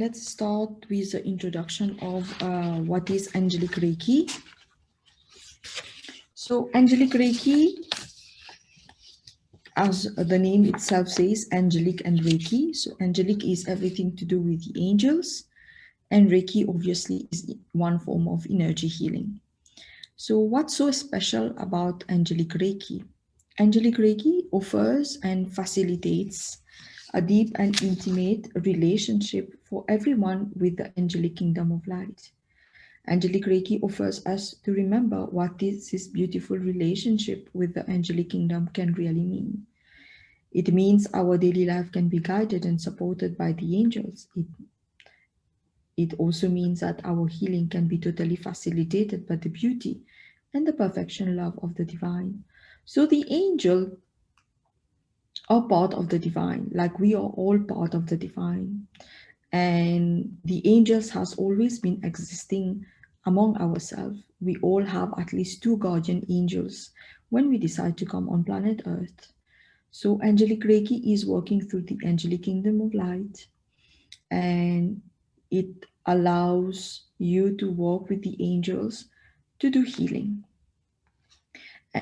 Let's start with the introduction of what is Angelic Reiki. So Angelic Reiki, as the name itself says, Angelic and Reiki. So Angelic is everything to do with the angels, and Reiki obviously is one form of energy healing. So what's so special about Angelic Reiki? Angelic Reiki offers and facilitates a deep and intimate relationship for everyone with the Angelic Kingdom of Light. Angelic Reiki offers us to remember what this beautiful relationship with the Angelic Kingdom can really mean. It means our daily life can be guided and supported by the angels. It also means that our healing can be totally facilitated by the beauty and the perfection love of the divine. So the angel are part of the divine, like we are all part of the divine. And the angels has always been existing among ourselves. We all have at least 2 guardian angels when we decide to come on planet Earth. So Angelic Reiki is working through the Angelic Kingdom of Light, and it allows you to work with the angels to do healing.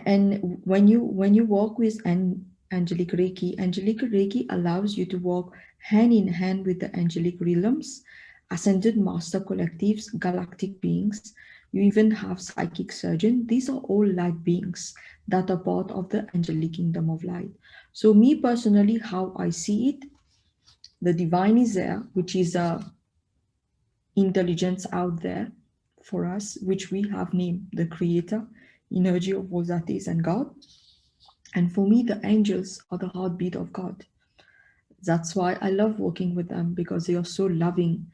And when you work with Angelic Reiki allows you to work hand in hand with the angelic realms, ascended master collectives, galactic beings. You even have psychic surgeon. These are all light beings that are part of the Angelic Kingdom of Light. So me personally, how I see it, the divine is there, which is a intelligence out there for us, which we have named the creator, energy of all that is, and God. And for me, the angels are the heartbeat of God. That's why I love working with them, because they are so loving,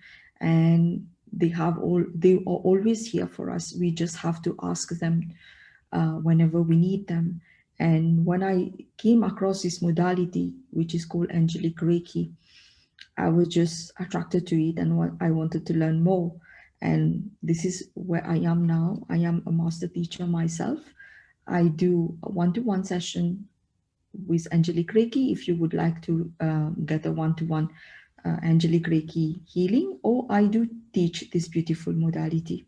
and they are always here for us. We just have to ask them whenever we need them. And when I came across this modality, which is called Angelic Reiki, I was just attracted to it, and I wanted to learn more. And this is where I am now. I am a master teacher myself. I do a one-to-one session with Angelic Reiki if you would like to get a one-to-one Angelic Reiki healing, or I do teach this beautiful modality.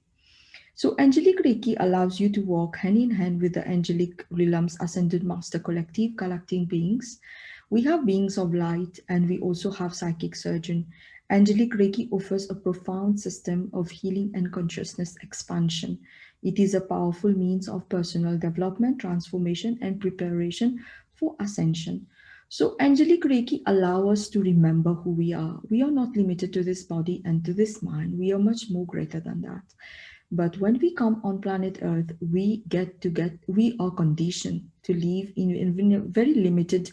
So Angelic Reiki allows you to walk hand in hand with the angelic realms, ascended master collective, galactic beings. We have beings of light, and we also have psychic surgeon. Angelic Reiki offers a profound system of healing and consciousness expansion. It is a powerful means of personal development, transformation, and preparation for ascension. So Angelic Reiki allows us to remember who we are. We are not limited to this body and to this mind. We are much more greater than that. But when we come on planet Earth, we are conditioned to live in a very limited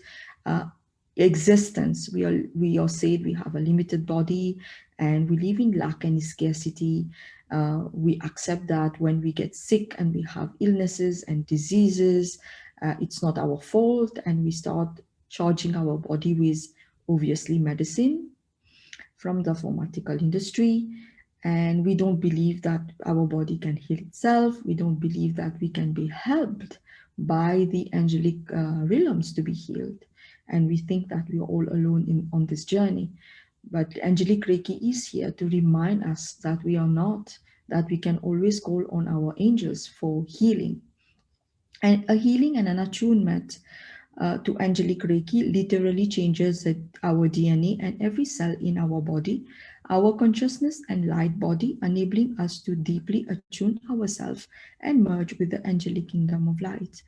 existence. We are said we have a limited body, and we live in lack and scarcity. We accept that when we get sick and we have illnesses and diseases, it's not our fault, and we start charging our body with obviously medicine from the pharmaceutical industry. And we don't believe that our body can heal itself. We don't believe that we can be helped by the angelic realms to be healed. And we think that we are all alone on this journey. But Angelic Reiki is here to remind us that we are not, that we can always call on our angels for healing. And a healing and an attunement to Angelic Reiki literally changes our DNA and every cell in our body, our consciousness and light body, enabling us to deeply attune ourselves and merge with the Angelic Kingdom of Light.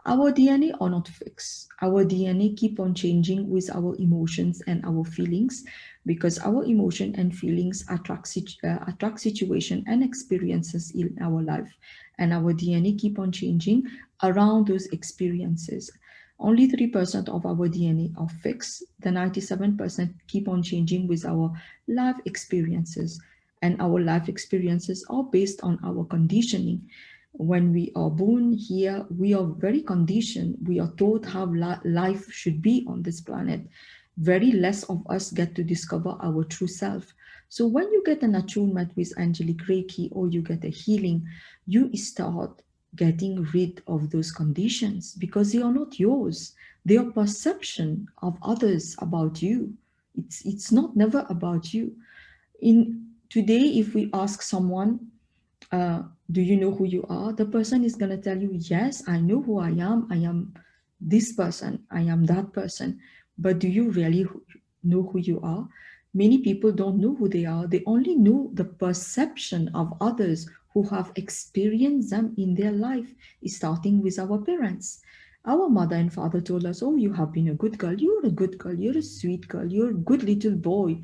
Our DNA are not fixed. Our DNA keep on changing with our emotions and our feelings, because our emotion and feelings attract situation and experiences in our life, and our DNA keep on changing around those experiences. Only 3% of our DNA are fixed. The 97% keep on changing with our life experiences. And our life experiences are based on our conditioning. When we are born here, we are very conditioned. We are taught how life should be on this planet. Very less of us get to discover our true self. So when you get an attunement with Angelic Reiki, or you get a healing, you start getting rid of those conditions, because they are not yours. They are perception of others about you. It's not never about you. Today, if we ask someone, do you know who you are? The person is going to tell you, yes, I know who I am. I am this person. I am that person. But do you really know who you are? Many people don't know who they are. They only know the perception of others who have experienced them in their life, starting with our parents. Our mother and father told us, oh, you have been a good girl. You're a good girl. You're a sweet girl. You're a good little boy.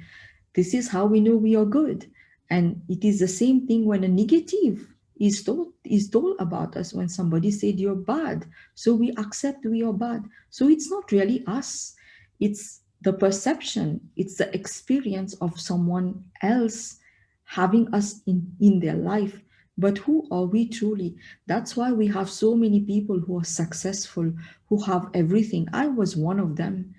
This is how we know we are good. And it is the same thing when a negative is told about us. When somebody said you're bad, so we accept we are bad. So it's not really us. It's the perception, it's the experience of someone else having us in their life. But who are we truly? That's why we have so many people who are successful, who have everything. I was one of them.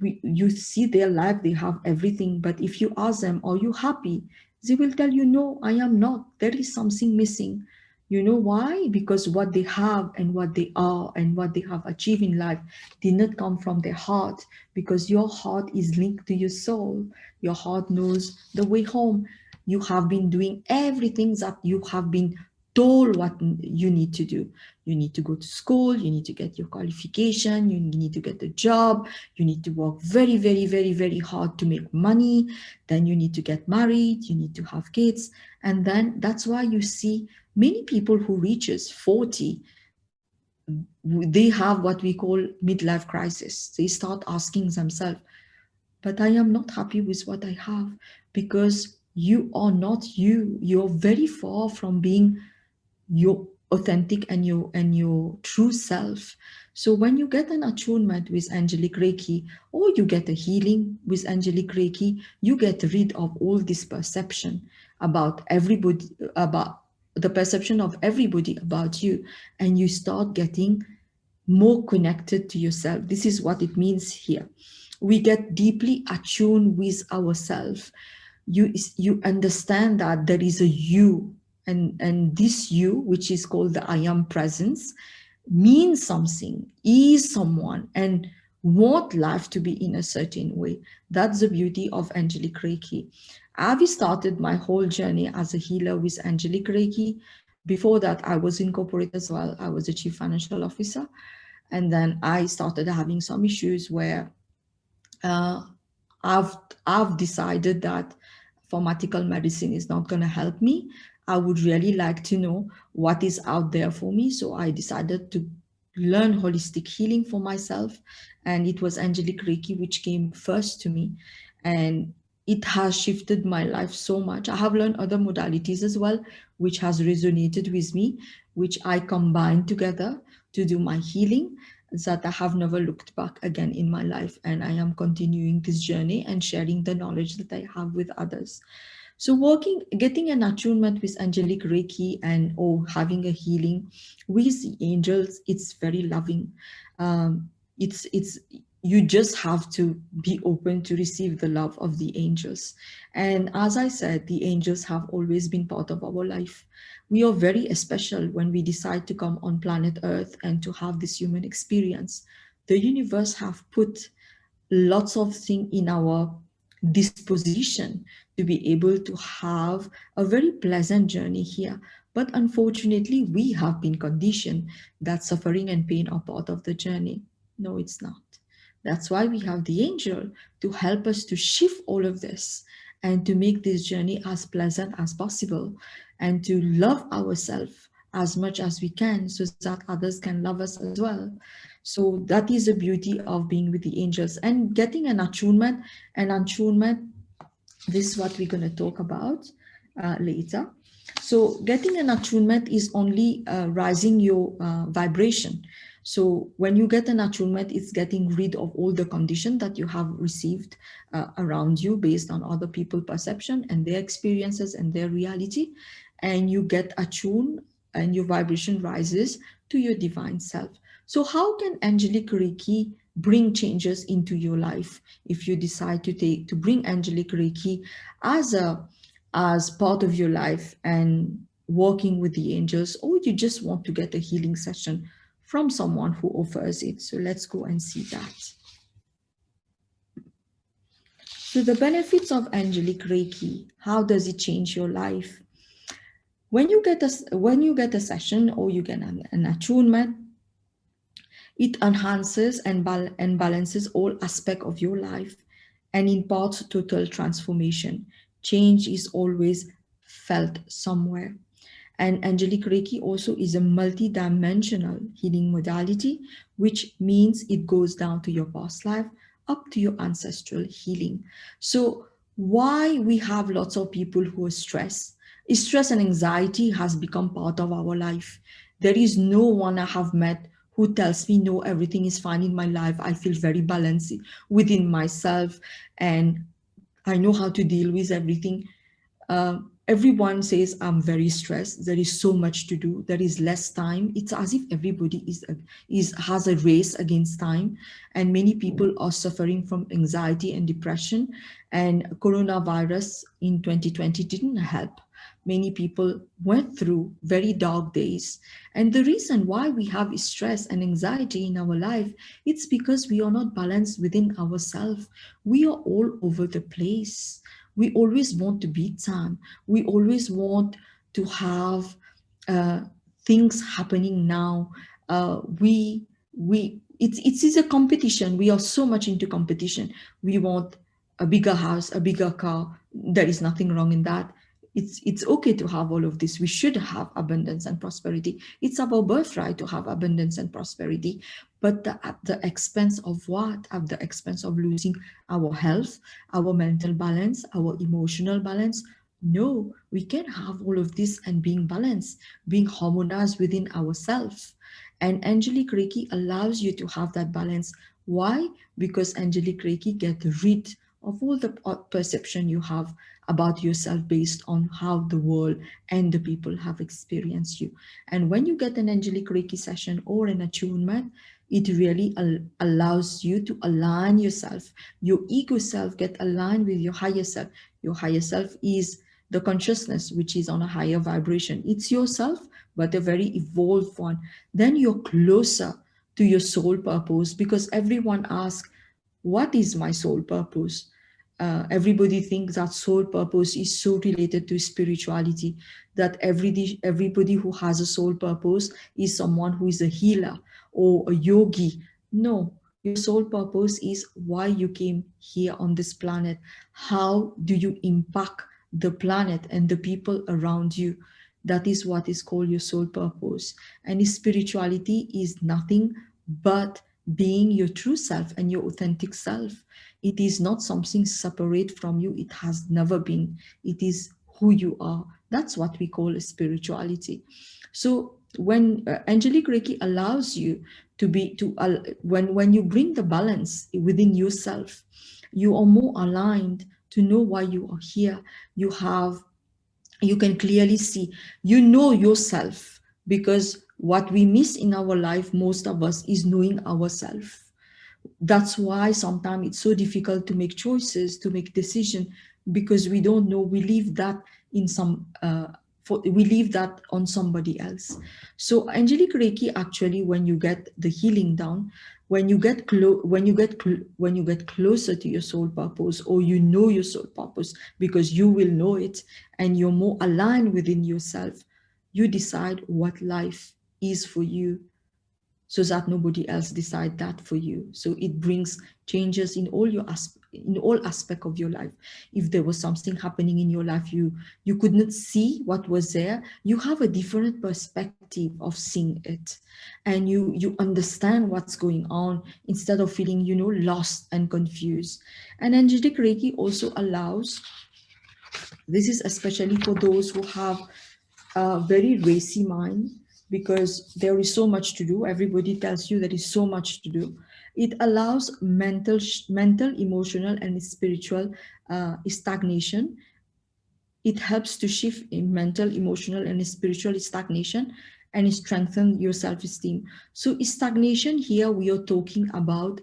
You see their life, they have everything, but if you ask them, are you happy, they will tell you, no, I am not. There is something missing. You know why? Because what they have and what they are and what they have achieved in life did not come from their heart, because your heart is linked to your soul. Your heart knows the way home. You have been doing everything that you have been told what you need to do. You need to go to school, you need to get your qualification, you need to get a job, you need to work very, very, very, very hard to make money. Then you need to get married, you need to have kids. And then that's why you see many people who reaches 40, they have what we call midlife crisis. They start asking themselves, but I am not happy with what I have, because you are not you. You're very far from being your authentic and your true self. So when you get an attunement with Angelic Reiki, or you get a healing with Angelic Reiki, you get rid of all this perception about everybody, about the perception of everybody about you, and you start getting more connected to yourself. This is what it means here. We get deeply attuned with ourselves. You understand that there is a you, and this you, which is called the I am presence, means something, is someone, and want life to be in a certain way. That's the beauty of Angelic Reiki. I've started my whole journey as a healer with Angelic Reiki. Before that, I was in corporate as well. I was a chief financial officer. And then I started having some issues where uh, I've I've decided that pharmaceutical medicine is not going to help me. I would really like to know what is out there for me. So I decided to learn holistic healing for myself. And it was Angelic Reiki which came first to me. And it has shifted my life so much. I have learned other modalities as well, which has resonated with me, which I combine together to do my healing, that I have never looked back again in my life. And I am continuing this journey and sharing the knowledge that I have with others. So getting an attunement with Angelic Reiki and or having a healing with the angels, it's very loving. It's you just have to be open to receive the love of the angels. And as I said, the angels have always been part of our life. We are very special when we decide to come on planet Earth and to have this human experience. The universe have put lots of things in our disposition to be able to have a very pleasant journey here. But unfortunately, we have been conditioned that suffering and pain are part of the journey. No, it's not. That's why we have the angel to help us to shift all of this and to make this journey as pleasant as possible, and to love ourselves as much as we can so that others can love us as well. So that is the beauty of being with the angels and getting an attunement. An attunement, this is what we're going to talk about later. So getting an attunement is only rising your vibration. So when you get an attunement, it's getting rid of all the condition that you have received around you based on other people's perception and their experiences and their reality. And you get attuned and your vibration rises to your divine self. So how can Angelic Reiki bring changes into your life? If you decide to bring Angelic Reiki as part of your life and working with the angels, or you just want to get a healing session from someone who offers it. So let's go and see that. So the benefits of Angelic Reiki, how does it change your life? When you get a session or you get an attunement, it enhances and balances all aspects of your life and imparts total transformation. Change is always felt somewhere. And Angelic Reiki also is a multi-dimensional healing modality, which means it goes down to your past life, up to your ancestral healing. So why we have lots of people who are stressed? Stress and anxiety has become part of our life. There is no one I have met who tells me, no, everything is fine in my life. I feel very balanced within myself and I know how to deal with everything. Everyone says I'm very stressed. There is so much to do. There is less time. It's as if everybody is has a race against time, and many people are suffering from anxiety and depression. And coronavirus in 2020 didn't help. Many people went through very dark days, and the reason why we have stress and anxiety in our life, it's because we are not balanced within ourselves. We are all over the place. We always want to beat time. We always want to have uh, things happening now. It is a competition. We are so much into competition. We want a bigger house, a bigger car. There is nothing wrong in that. It's okay to have all of this. We should have abundance and prosperity. It's our birthright to have abundance and prosperity, but at the expense of what? At the expense of losing our health, our mental balance, our emotional balance. No, we can have all of this and being balanced, being harmonized within ourselves. And Angelic Reiki allows you to have that balance. Why? Because Angelic Reiki get rid of all the perception you have about yourself based on how the world and the people have experienced you. And when you get an Angelic Reiki session or an attunement, it really allows you to align yourself. Your ego self get aligned with your higher self. Your higher self is the consciousness which is on a higher vibration. It's yourself, but a very evolved one. Then you're closer to your soul purpose, because everyone asks, what is my soul purpose? Everybody thinks that soul purpose is so related to spirituality, that everybody who has a soul purpose is someone who is a healer or a yogi. No, your soul purpose is why you came here on this planet. How do you impact the planet and the people around you? That is what is called your soul purpose. And spirituality is nothing but being your true self and your authentic self. It is not something separate from you. It has never been. It is who you are. That's what we call spirituality. So when Angelic Reiki allows you to be to when you bring the balance within yourself, you are more aligned to know why you are here. You can clearly see, you know yourself, because what we miss in our life, most of us, is knowing ourselves. That's why sometimes it's so difficult to make choices, to make decisions, because we don't know. We leave that in some we leave that on somebody else. So Angelic Reiki, actually, when you get the healing done, when you get when you get closer to your soul purpose, or you know your soul purpose, because you will know it, and you're more aligned within yourself, you decide what life is for you, so that nobody else decide that for you. So it brings changes in all your in all aspect of your life. If there was something happening in your life, you could not see what was there, you have a different perspective of seeing it, and you understand what's going on, instead of feeling, lost and confused. And Angelic Reiki also allows, this is especially for those who have a very racy mind, because there is so much to do. Everybody tells you there is so much to do. It allows mental, emotional, and spiritual stagnation. It helps to shift in mental, emotional, and spiritual stagnation, and strengthen your self-esteem. So stagnation here, we are talking about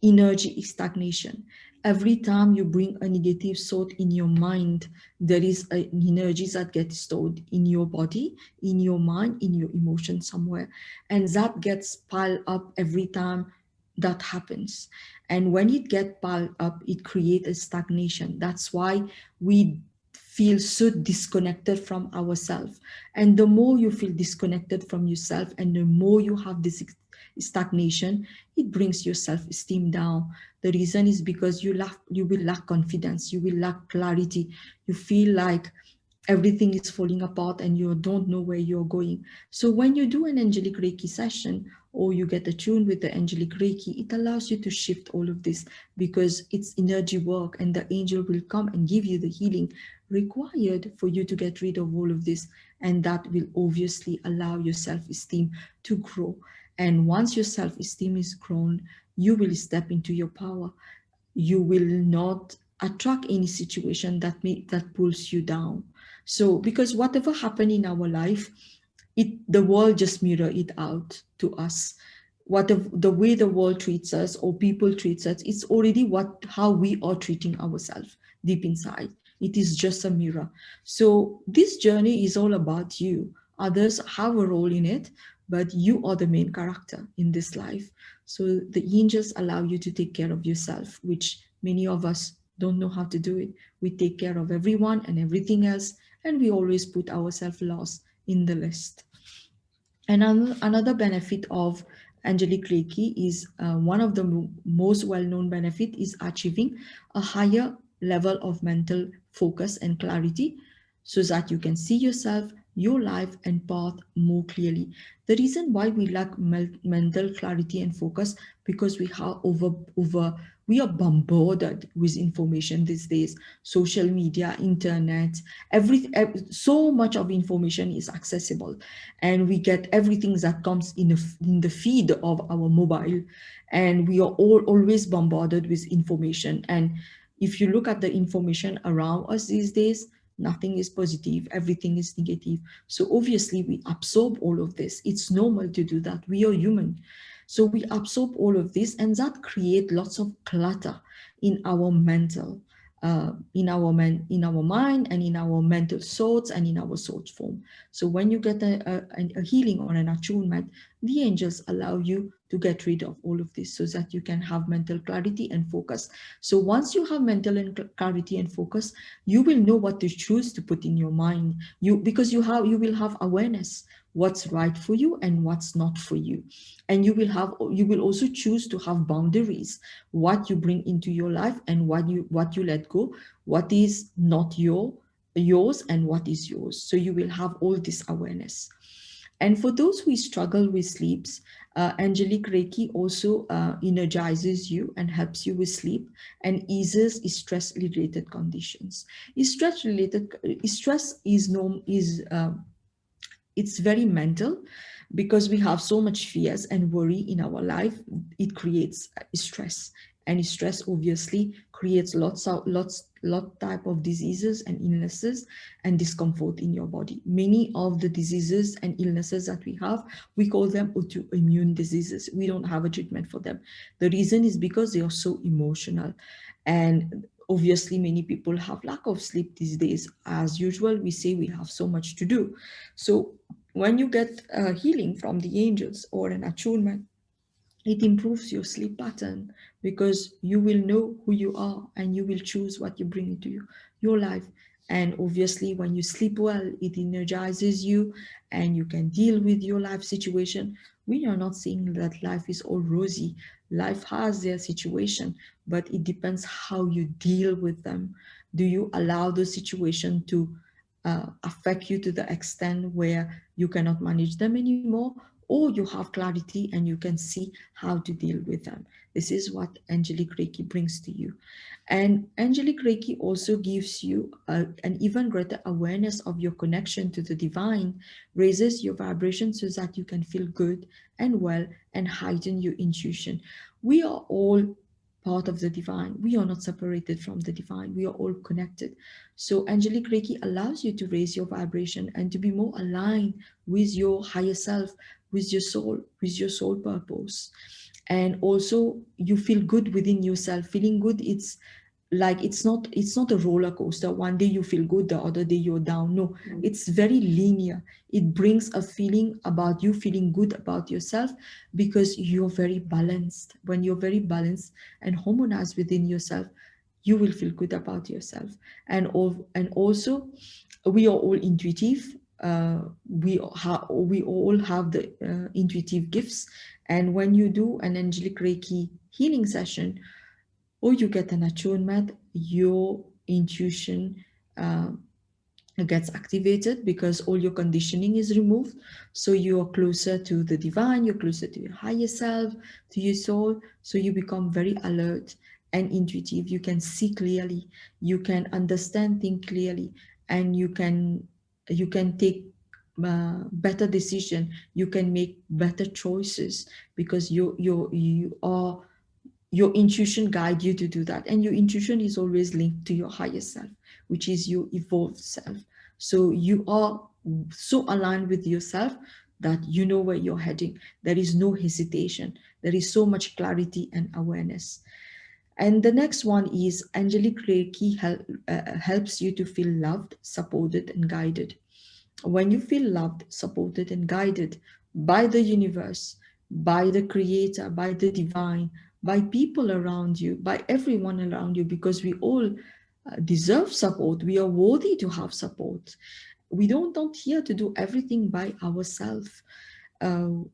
energy stagnation. Every time you bring a negative thought in your mind, there is an energy that gets stored in your body, in your mind, in your emotion somewhere. And that gets piled up every time that happens. And when it gets piled up, it creates a stagnation. That's why we feel so disconnected from ourselves. And the more you feel disconnected from yourself and the more you have this stagnation, it brings your self-esteem down. The reason is because you will lack confidence, you will lack clarity, you feel like everything is falling apart and you don't know where you're going. So when you do an Angelic Reiki session or you get attuned with the Angelic Reiki, it allows you to shift all of this because it's energy work, and the angel will come and give you the healing required for you to get rid of all of this. And that will obviously allow your self-esteem to grow. And once your self-esteem is grown, you will step into your power. You will not attract any situation that pulls you down. So because whatever happened in our life, the world just mirror it out to us. Whatever the way the world treats us or people treats us, it's already how we are treating ourselves deep inside. It is just a mirror. So this journey is all about you. Others have a role in it, but you are the main character in this life. So the angels allow you to take care of yourself, which many of us don't know how to do it. We take care of everyone and everything else, and we always put ourselves last in the list. And another benefit of Angelic Reiki is one of the most well-known benefit is achieving a higher level of mental focus and clarity so that you can see yourself, your life and path more clearly. The reason why we lack mental clarity and focus because we are bombarded with information these days. Social media, internet, so much of information is accessible, and we get everything that comes in the feed of our mobile, and we are always bombarded with information. And if you look at the information around us these days, nothing is positive, everything is negative. So obviously we absorb all of this. It's normal to do that. We are human. So we absorb all of this, and that create lots of clutter in our mental, in our mind and in our mental thoughts and in our thought form. So when you get a healing or an attunement, the angels allow you to get rid of all of this so that you can have mental clarity and focus. So once you have mental clarity and focus, you will know what to choose to put in your mind. Because you will have awareness what's right for you and what's not for you. And you will also choose to have boundaries, what you bring into your life and what you let go, what is not yours and what is yours. So you will have all this awareness. And for those who struggle with sleeps, Angelic Reiki also energizes you and helps you with sleep and eases stress-related conditions. Stress is it's very mental, because we have so much fears and worry in our life. It creates stress, and stress obviously creates lot type of diseases and illnesses and discomfort in your body. Many of the diseases and illnesses that we have, we call them autoimmune diseases. We don't have a treatment for them. The reason is because they are so emotional. And obviously many people have lack of sleep these days. As usual, we say we have so much to do. So when you get healing from the angels or an attunement, it improves your sleep pattern, because you will know who you are and you will choose what you bring into your life. And obviously when you sleep well, it energizes you and you can deal with your life situation. We are not saying that life is all rosy. Life has their situation, but it depends how you deal with them. Do you allow the situation to affect you to the extent where you cannot manage them anymore, or you have clarity and you can see how to deal with them? This is what Angelic Reiki brings to you. And Angelic Reiki also gives you an even greater awareness of your connection to the divine, raises your vibration so that you can feel good and well, and heighten your intuition. We are all part of the divine. We are not separated from the divine. We are all connected. So Angelic Reiki allows you to raise your vibration and to be more aligned with your higher self, with your soul purpose. And also you feel good within yourself. Feeling good, like it's not a roller coaster. One day you feel good, the other day you're down. No, it's very linear. It brings a feeling about you feeling good about yourself because you're very balanced. When you're very balanced and harmonized within yourself, you will feel good about yourself. And also, we are all intuitive. We all have the intuitive gifts. And when you do an angelic reiki healing session, or you get an attunement, your intuition uh, gets activated because all your conditioning is removed. So you are closer to the divine, you're closer to your higher self, to your soul. So you become very alert and intuitive. You can see clearly, you can understand things clearly, and you can take better decision. You can make better choices because you are your intuition guide you to do that, and your intuition is always linked to your higher self, which is your evolved self. So you are so aligned with yourself that you know where you're heading. There is no hesitation. There is so much clarity and awareness. And the next one is angelic reiki helps you to feel loved, supported, and guided. When you feel loved, supported, and guided by the universe, by the creator, by the divine, by people around you, by everyone around you, because we all deserve support. We are worthy to have support. We don't not here to do everything by ourselves. Uh,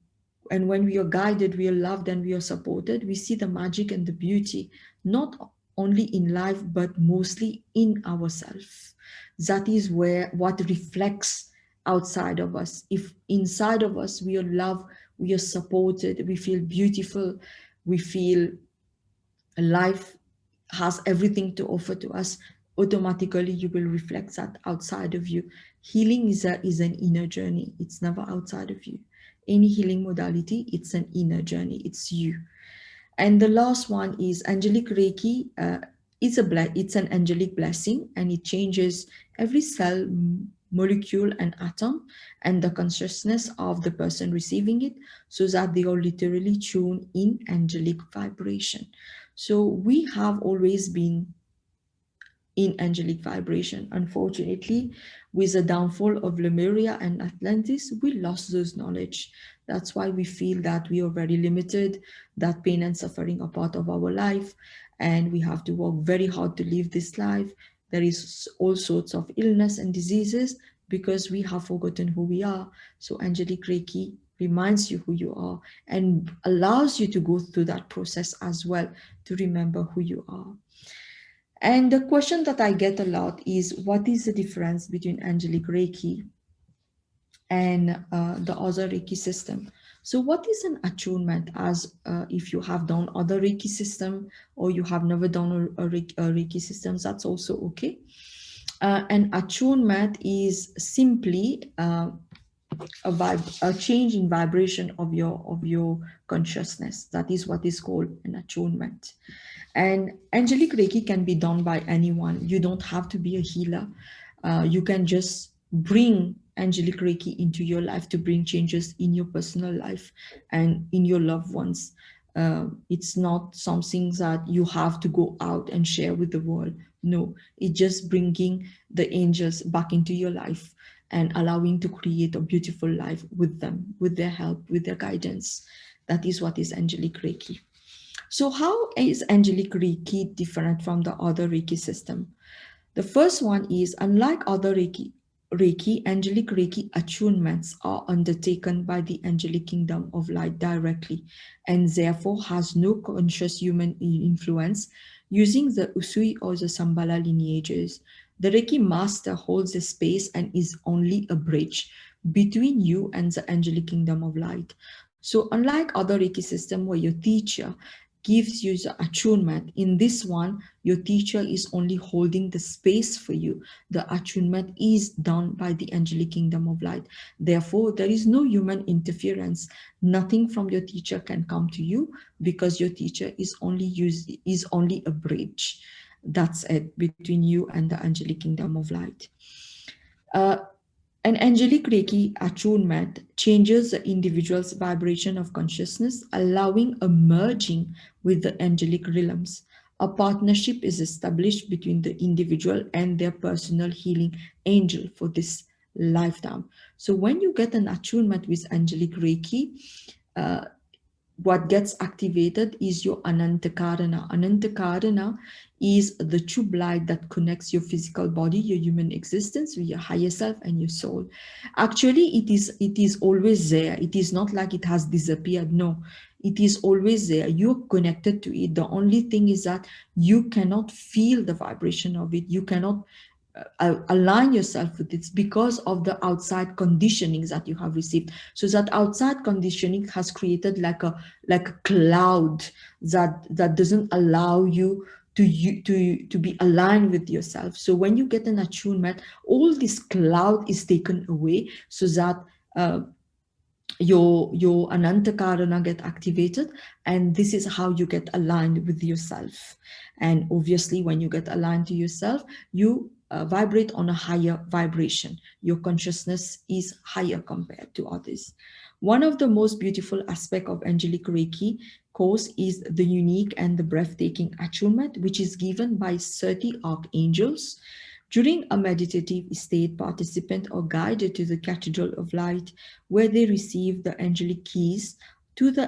and when we are guided, we are loved, and we are supported, we see the magic and the beauty, not only in life, but mostly in ourselves. That is where what reflects outside of us. If inside of us we are loved, we are supported, we feel beautiful, we feel life has everything to offer to us, automatically you will reflect that outside of you. Healing is an inner journey. It's never outside of you. Any healing modality, it's an inner journey. It's you. And the last one is angelic reiki. It's an angelic blessing, and it changes every cell, molecule, and atom, and the consciousness of the person receiving it, so that they are literally tuned in angelic vibration. So we have always been in angelic vibration. Unfortunately, with the downfall of Lemuria and Atlantis, we lost those knowledge. That's why we feel that we are very limited, that pain and suffering are part of our life, and we have to work very hard to live this life. There is all sorts of illness and diseases because we have forgotten who we are. So angelic Reiki reminds you who you are and allows you to go through that process as well, to remember who you are. And the question that I get a lot is, what is the difference between angelic Reiki and the other Reiki system? So what is an attunement? As if you have done other Reiki system, or you have never done a Reiki system, that's also okay. An attunement is simply a change in vibration of your consciousness. That is what is called an attunement. And angelic Reiki can be done by anyone. You don't have to be a healer. You can just bring angelic Reiki into your life to bring changes in your personal life and in your loved ones. It's not something that you have to go out and share with the world. No, it's just bringing the angels back into your life and allowing to create a beautiful life with them, with their help, with their guidance. That is what is angelic Reiki. So how is angelic Reiki different from the other Reiki system? The first one is, unlike other Reiki, angelic Reiki attunements are undertaken by the Angelic Kingdom of Light directly, and therefore has no conscious human influence using the Usui or the Sambala lineages. The Reiki master holds a space and is only a bridge between you and the Angelic Kingdom of Light. So unlike other Reiki system where your teacher gives you the attunement, in this one, your teacher is only holding the space for you. The attunement is done by the Angelic Kingdom of Light. Therefore, there is no human interference. Nothing from your teacher can come to you, because your teacher is only a bridge. That's it, between you and the Angelic Kingdom of Light. An angelic Reiki attunement changes the individual's vibration of consciousness, allowing a merging with the angelic realms. A partnership is established between the individual and their personal healing angel for this lifetime. So when you get an attunement with Angelic Reiki, uh, what gets activated is your Anantakarana. Anantakarana is the tube light that connects your physical body, your human existence, with your higher self and your soul. Actually, it is always there. It is not like it has disappeared. No, it is always there. You're connected to it. The only thing is that you cannot feel the vibration of it. You cannot align yourself with it because of the outside conditionings that you have received. So that outside conditioning has created like a cloud that doesn't allow you to be aligned with yourself. So when you get an attunement, all this cloud is taken away, so that uh, your Anantakarana get activated, and this is how you get aligned with yourself. And obviously when you get aligned to yourself, you vibrate on a higher vibration. Your consciousness is higher compared to others. One of the most beautiful aspects of Angelic Reiki course is the unique and the breathtaking attunement, which is given by 30 archangels. During a meditative state, participants are guided to the Cathedral of Light, where they receive the angelic keys to the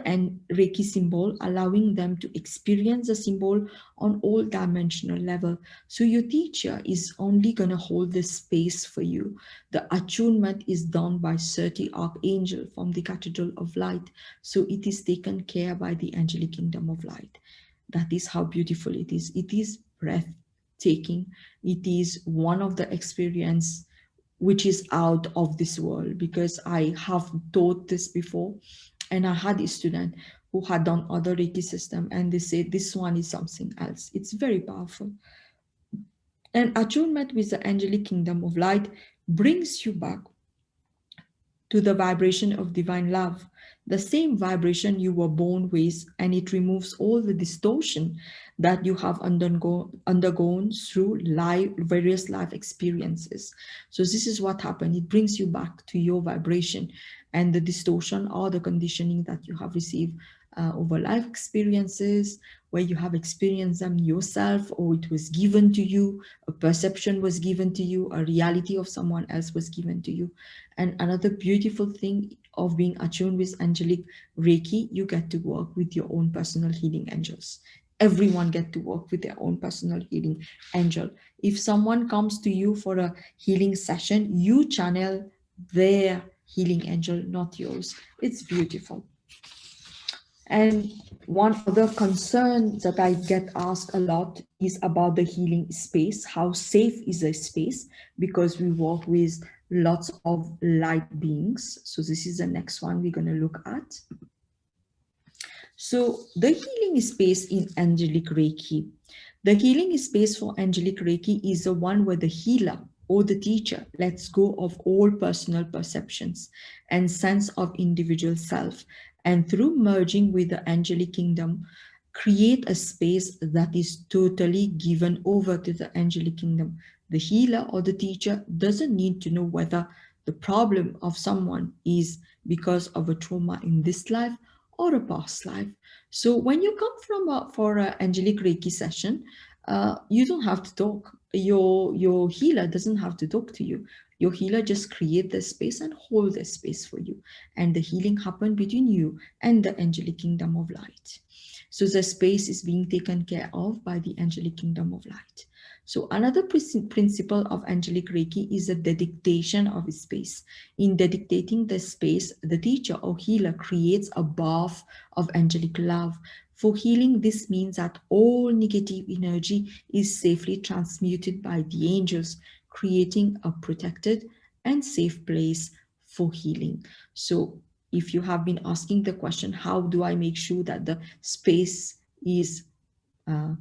Reiki symbol, allowing them to experience the symbol on all dimensional level. So your teacher is only going to hold the space for you. The attunement is done by 30 archangel from the Cathedral of Light. So it is taken care by the Angelic Kingdom of Light. That is how beautiful it is. It is breathtaking. It is one of the experience which is out of this world, because I have taught this before, and I had a student who had done other Reiki system, and they said this one is something else. It's very powerful. And attunement with the Angelic Kingdom of Light brings you back to the vibration of divine love, the same vibration you were born with, and it removes all the distortion that you have undergone through various life experiences. So this is what happened. It brings you back to your vibration, and the distortion or the conditioning that you have received over life experiences, where you have experienced them yourself, or it was given to you, a perception was given to you, a reality of someone else was given to you. And another beautiful thing of being attuned with Angelic Reiki, you get to work with your own personal healing angels. Everyone get to work with their own personal healing angel. If someone comes to you for a healing session, you channel their healing angel, not yours. It's beautiful. And one other concern that I get asked a lot is about the healing space. How safe is the space? Because we work with lots of light beings. So this is the next one we're going to look at. So the healing space in Angelic Reiki. The healing space for Angelic Reiki is the one where the healer or the teacher lets go of all personal perceptions and sense of individual self, and through merging with the Angelic Kingdom, create a space that is totally given over to the Angelic Kingdom. The healer or the teacher doesn't need to know whether the problem of someone is because of a trauma in this life or a past life. So when you come for an Angelic Reiki session, you don't have to talk. Your healer doesn't have to talk to you. Your healer just create the space and hold the space for you. And the healing happen between you and the Angelic Kingdom of Light. So the space is being taken care of by the Angelic Kingdom of Light. So another principle of Angelic Reiki is the dedication of space. In dedicating the space, the teacher or healer creates a bath of angelic love. For healing, this means that all negative energy is safely transmuted by the angels, creating a protected and safe place for healing. So if you have been asking the question, how do I make sure that the space is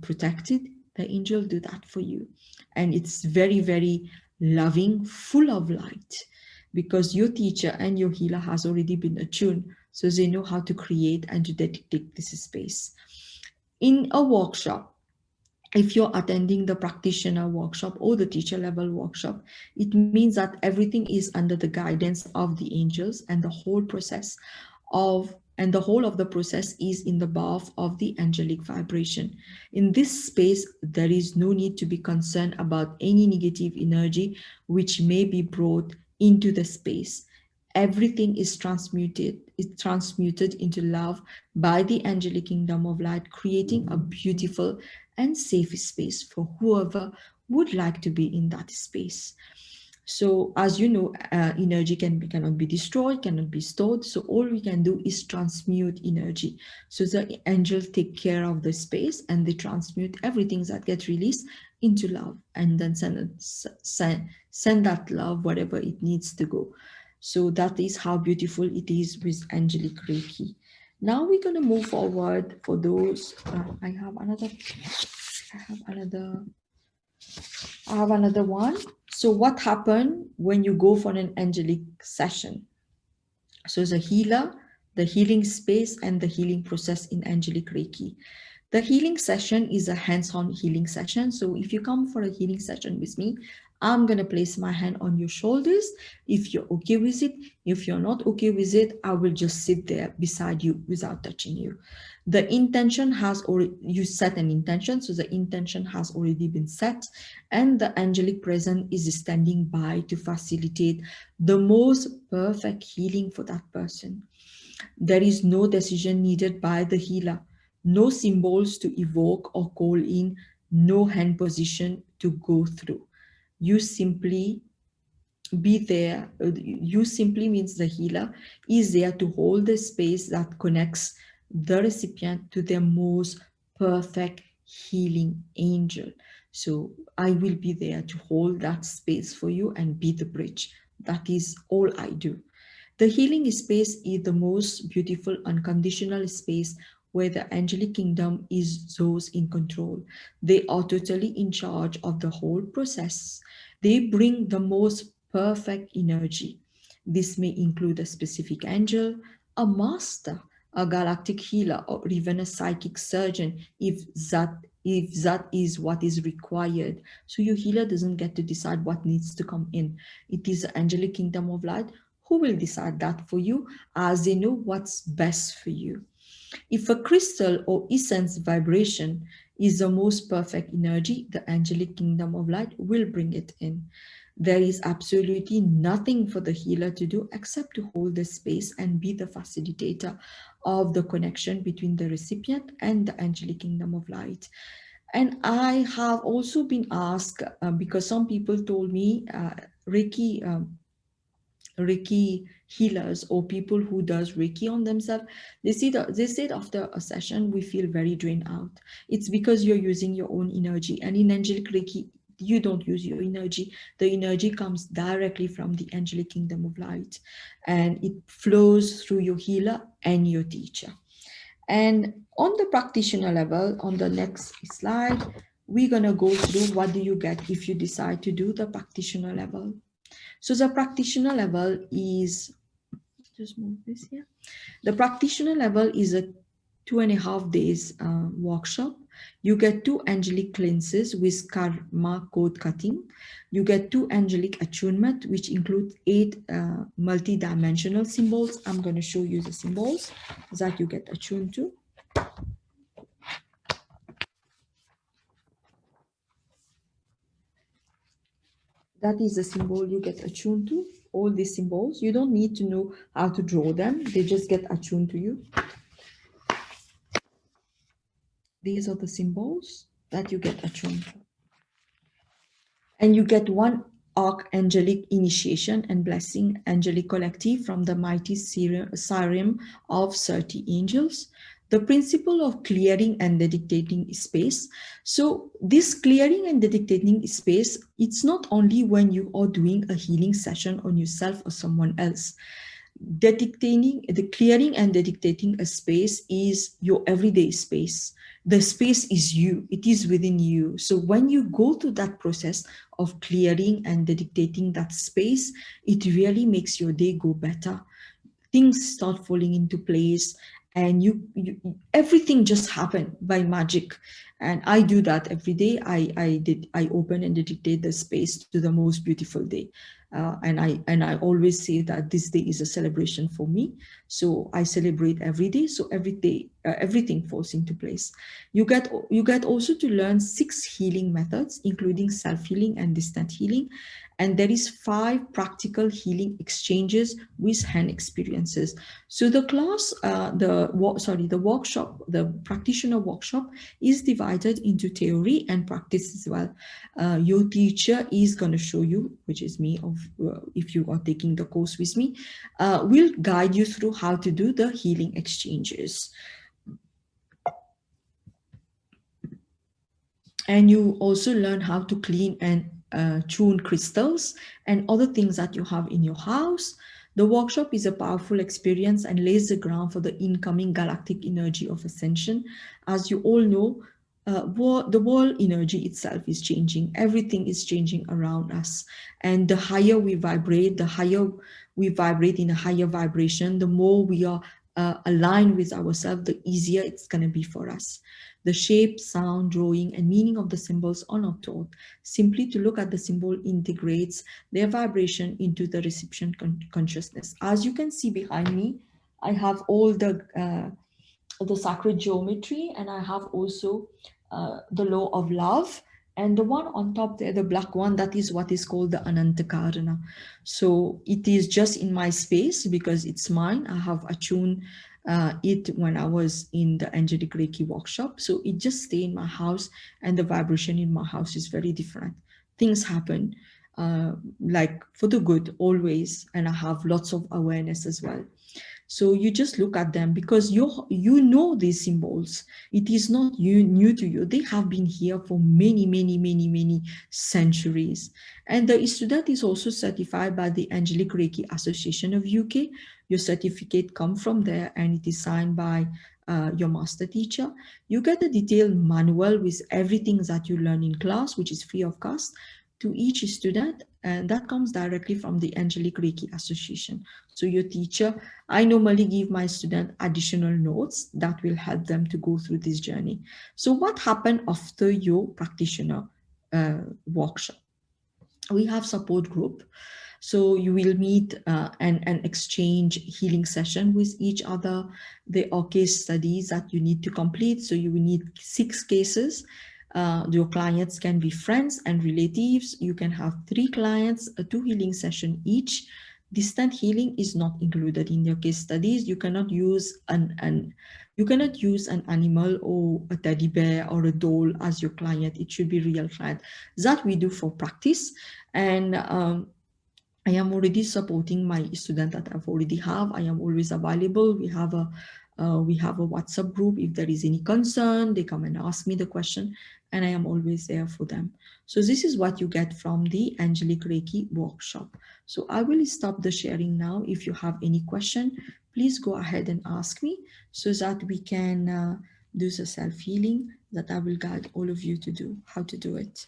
protected? The angel do that for you. And it's very, very loving, full of light, because your teacher and your healer has already been attuned, so they know how to create and to dedicate this space. In a workshop, if you're attending the practitioner workshop or the teacher level workshop, it means that everything is under the guidance of the angels, and the whole process of and the whole of the process is in the bath of the angelic vibration. In this space, there is no need to be concerned about any negative energy which may be brought into the space. Everything is transmuted into love by the angelic kingdom of light, creating a beautiful and safe space for whoever would like to be in that space. So as you know, energy cannot be destroyed, cannot be stored. So all we can do is transmute energy. So the angels take care of the space and they transmute everything that gets released into love, and then send that love wherever it needs to go. So that is how beautiful it is with Angelic Reiki. Now we're going to move forward for those. I have another one. So what happened when you go for an angelic session? So the healer, the healing space, and the healing process in Angelic Reiki. The healing session is a hands-on healing session. So if you come for a healing session with me, I'm going to place my hand on your shoulders. If you're okay with it, if you're not okay with it, I will just sit there beside you without touching you. The intention has already, you set an intention, so the intention has already been set, and the angelic presence is standing by to facilitate the most perfect healing for that person. There is no decision needed by the healer, no symbols to evoke or call in, no hand position to go through. You simply be there. You simply means the healer is there to hold the space that connects the recipient to their most perfect healing angel. So I will be there to hold that space for you and be the bridge. That is all I do. The healing space is the most beautiful unconditional space where the angelic kingdom is those in control. They are totally in charge of the whole process. They bring the most perfect energy. This may include a specific angel, a master, a galactic healer, or even a psychic surgeon if that is what is required. So your healer doesn't get to decide what needs to come in. It is the angelic kingdom of light who will decide that for you, as they know what's best for you. If a crystal or essence vibration is the most perfect energy, the angelic kingdom of light will bring it in. There is absolutely nothing for the healer to do except to hold the space and be the facilitator of the connection between the recipient and the angelic kingdom of light. And I have also been asked, because some people told me, Reiki healers or people who does Reiki on themselves, they said after a session, we feel very drained out. It's because you're using your own energy. And in Angelic Reiki, you don't use your energy. The energy comes directly from the Angelic Kingdom of Light, and it flows through your healer and your teacher. And on the practitioner level, on the next slide, we're going to go through what do you get if you decide to do the practitioner level. So the practitioner level is, just move this here. The practitioner level is a 2.5 days workshop. You get 2 angelic cleanses with karma code cutting. You get 2 angelic attunement, which include 8 multi-dimensional symbols. I'm going to show you the symbols that you get attuned to. That is the symbol you get attuned to. All these symbols, you don't need to know how to draw them. They just get attuned to you. These are the symbols that you get attuned to. And you get 1 archangelic initiation and blessing angelic collective from the mighty serum of 30 angels. The principle of clearing and dedicating space. So this clearing and dedicating space, it's not only when you are doing a healing session on yourself or someone else. The clearing and dedicating a space is your everyday space. The space is you, it is within you. So when you go through that process of clearing and dedicating that space, it really makes your day go better. Things start falling into place, and you everything just happen by magic. And I do that every day. I open and dedicate the space to the most beautiful day. And I always say that this day is a celebration for me. So I celebrate every day. So every day, everything falls into place. You get also to learn 6 healing methods, including self-healing and distant healing. And there is 5 practical healing exchanges with hand experiences. So the class, the workshop, the practitioner workshop is divided into theory and practice as well. Your teacher is going to show you, which is me, if you are taking the course with me, will guide you through how to do the healing exchanges. And you also learn how to clean and tune crystals and other things that you have in your house. The workshop is a powerful experience and lays the ground for the incoming galactic energy of ascension. As you all know, the world energy itself is changing. Everything is changing around us. And the higher we vibrate, in a higher vibration, the more we are aligned with ourselves, the easier it's going to be for us. The shape, sound, drawing, and meaning of the symbols are not taught. Simply to look at the symbol integrates their vibration into the reception consciousness. As you can see behind me, I have all the sacred geometry, and I have also the law of love. And the one on top there, the black one, that is what is called the Anantakarana. So it is just in my space because it's mine. I have attuned it when I was in the Angelic Reiki workshop. So it just stay in my house, and the vibration in my house is very different. Things happen like for the good always, and I have lots of awareness as well. So you just look at them because you know these symbols. It is not new to you. They have been here for many centuries. And the student is also certified by the Angelic Reiki Association of UK. Your certificate comes from there, and it is signed by your master teacher. You get a detailed manual with everything that you learn in class, which is free of cost to each student, and that comes directly from the Angelic Reiki Association. So your teacher, I normally give my student additional notes that will help them to go through this journey. So what happened after your practitioner workshop? We have support group. So you will meet and exchange healing session with each other. There are case studies that you need to complete. So you will need 6 cases. Your clients can be friends and relatives. You can have 3 clients, 2 healing session each. Distant healing is not included in your case studies. You cannot use an animal or a teddy bear or a doll as your client. It should be real client. That we do for practice. And I am already supporting my student that I've already have. I am always available. We have a WhatsApp group. If there is any concern, they come and ask me the question, and I am always there for them. So this is what you get from the Angelic Reiki workshop. So I will stop the sharing now. If you have any question, please go ahead and ask me so that we can do the self-healing that I will guide all of you to do, how to do it.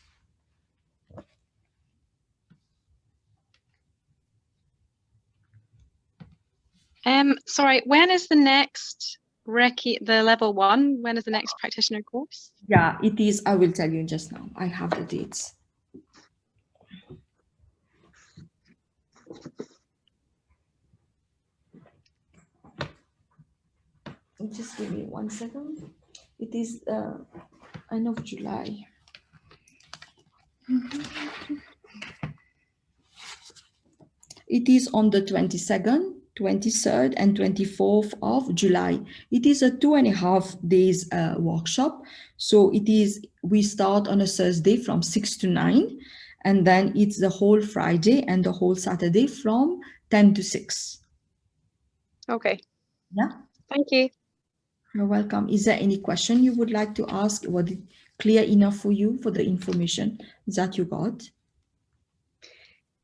Sorry, when is the next Reiki, the level 1? When is the next practitioner course? Yeah, it is. I will tell you just now. I have the dates. Just give me 1 second. It is end of July. It is on the 22nd, 23rd, and 24th of July. It is a 2.5 days workshop. So we start on a Thursday from 6 to 9, and then it's the whole Friday and the whole Saturday from 10 to 6. Okay. Yeah. Thank you. You're welcome. Is there any question you would like to ask? Was it clear enough for you for the information that you got?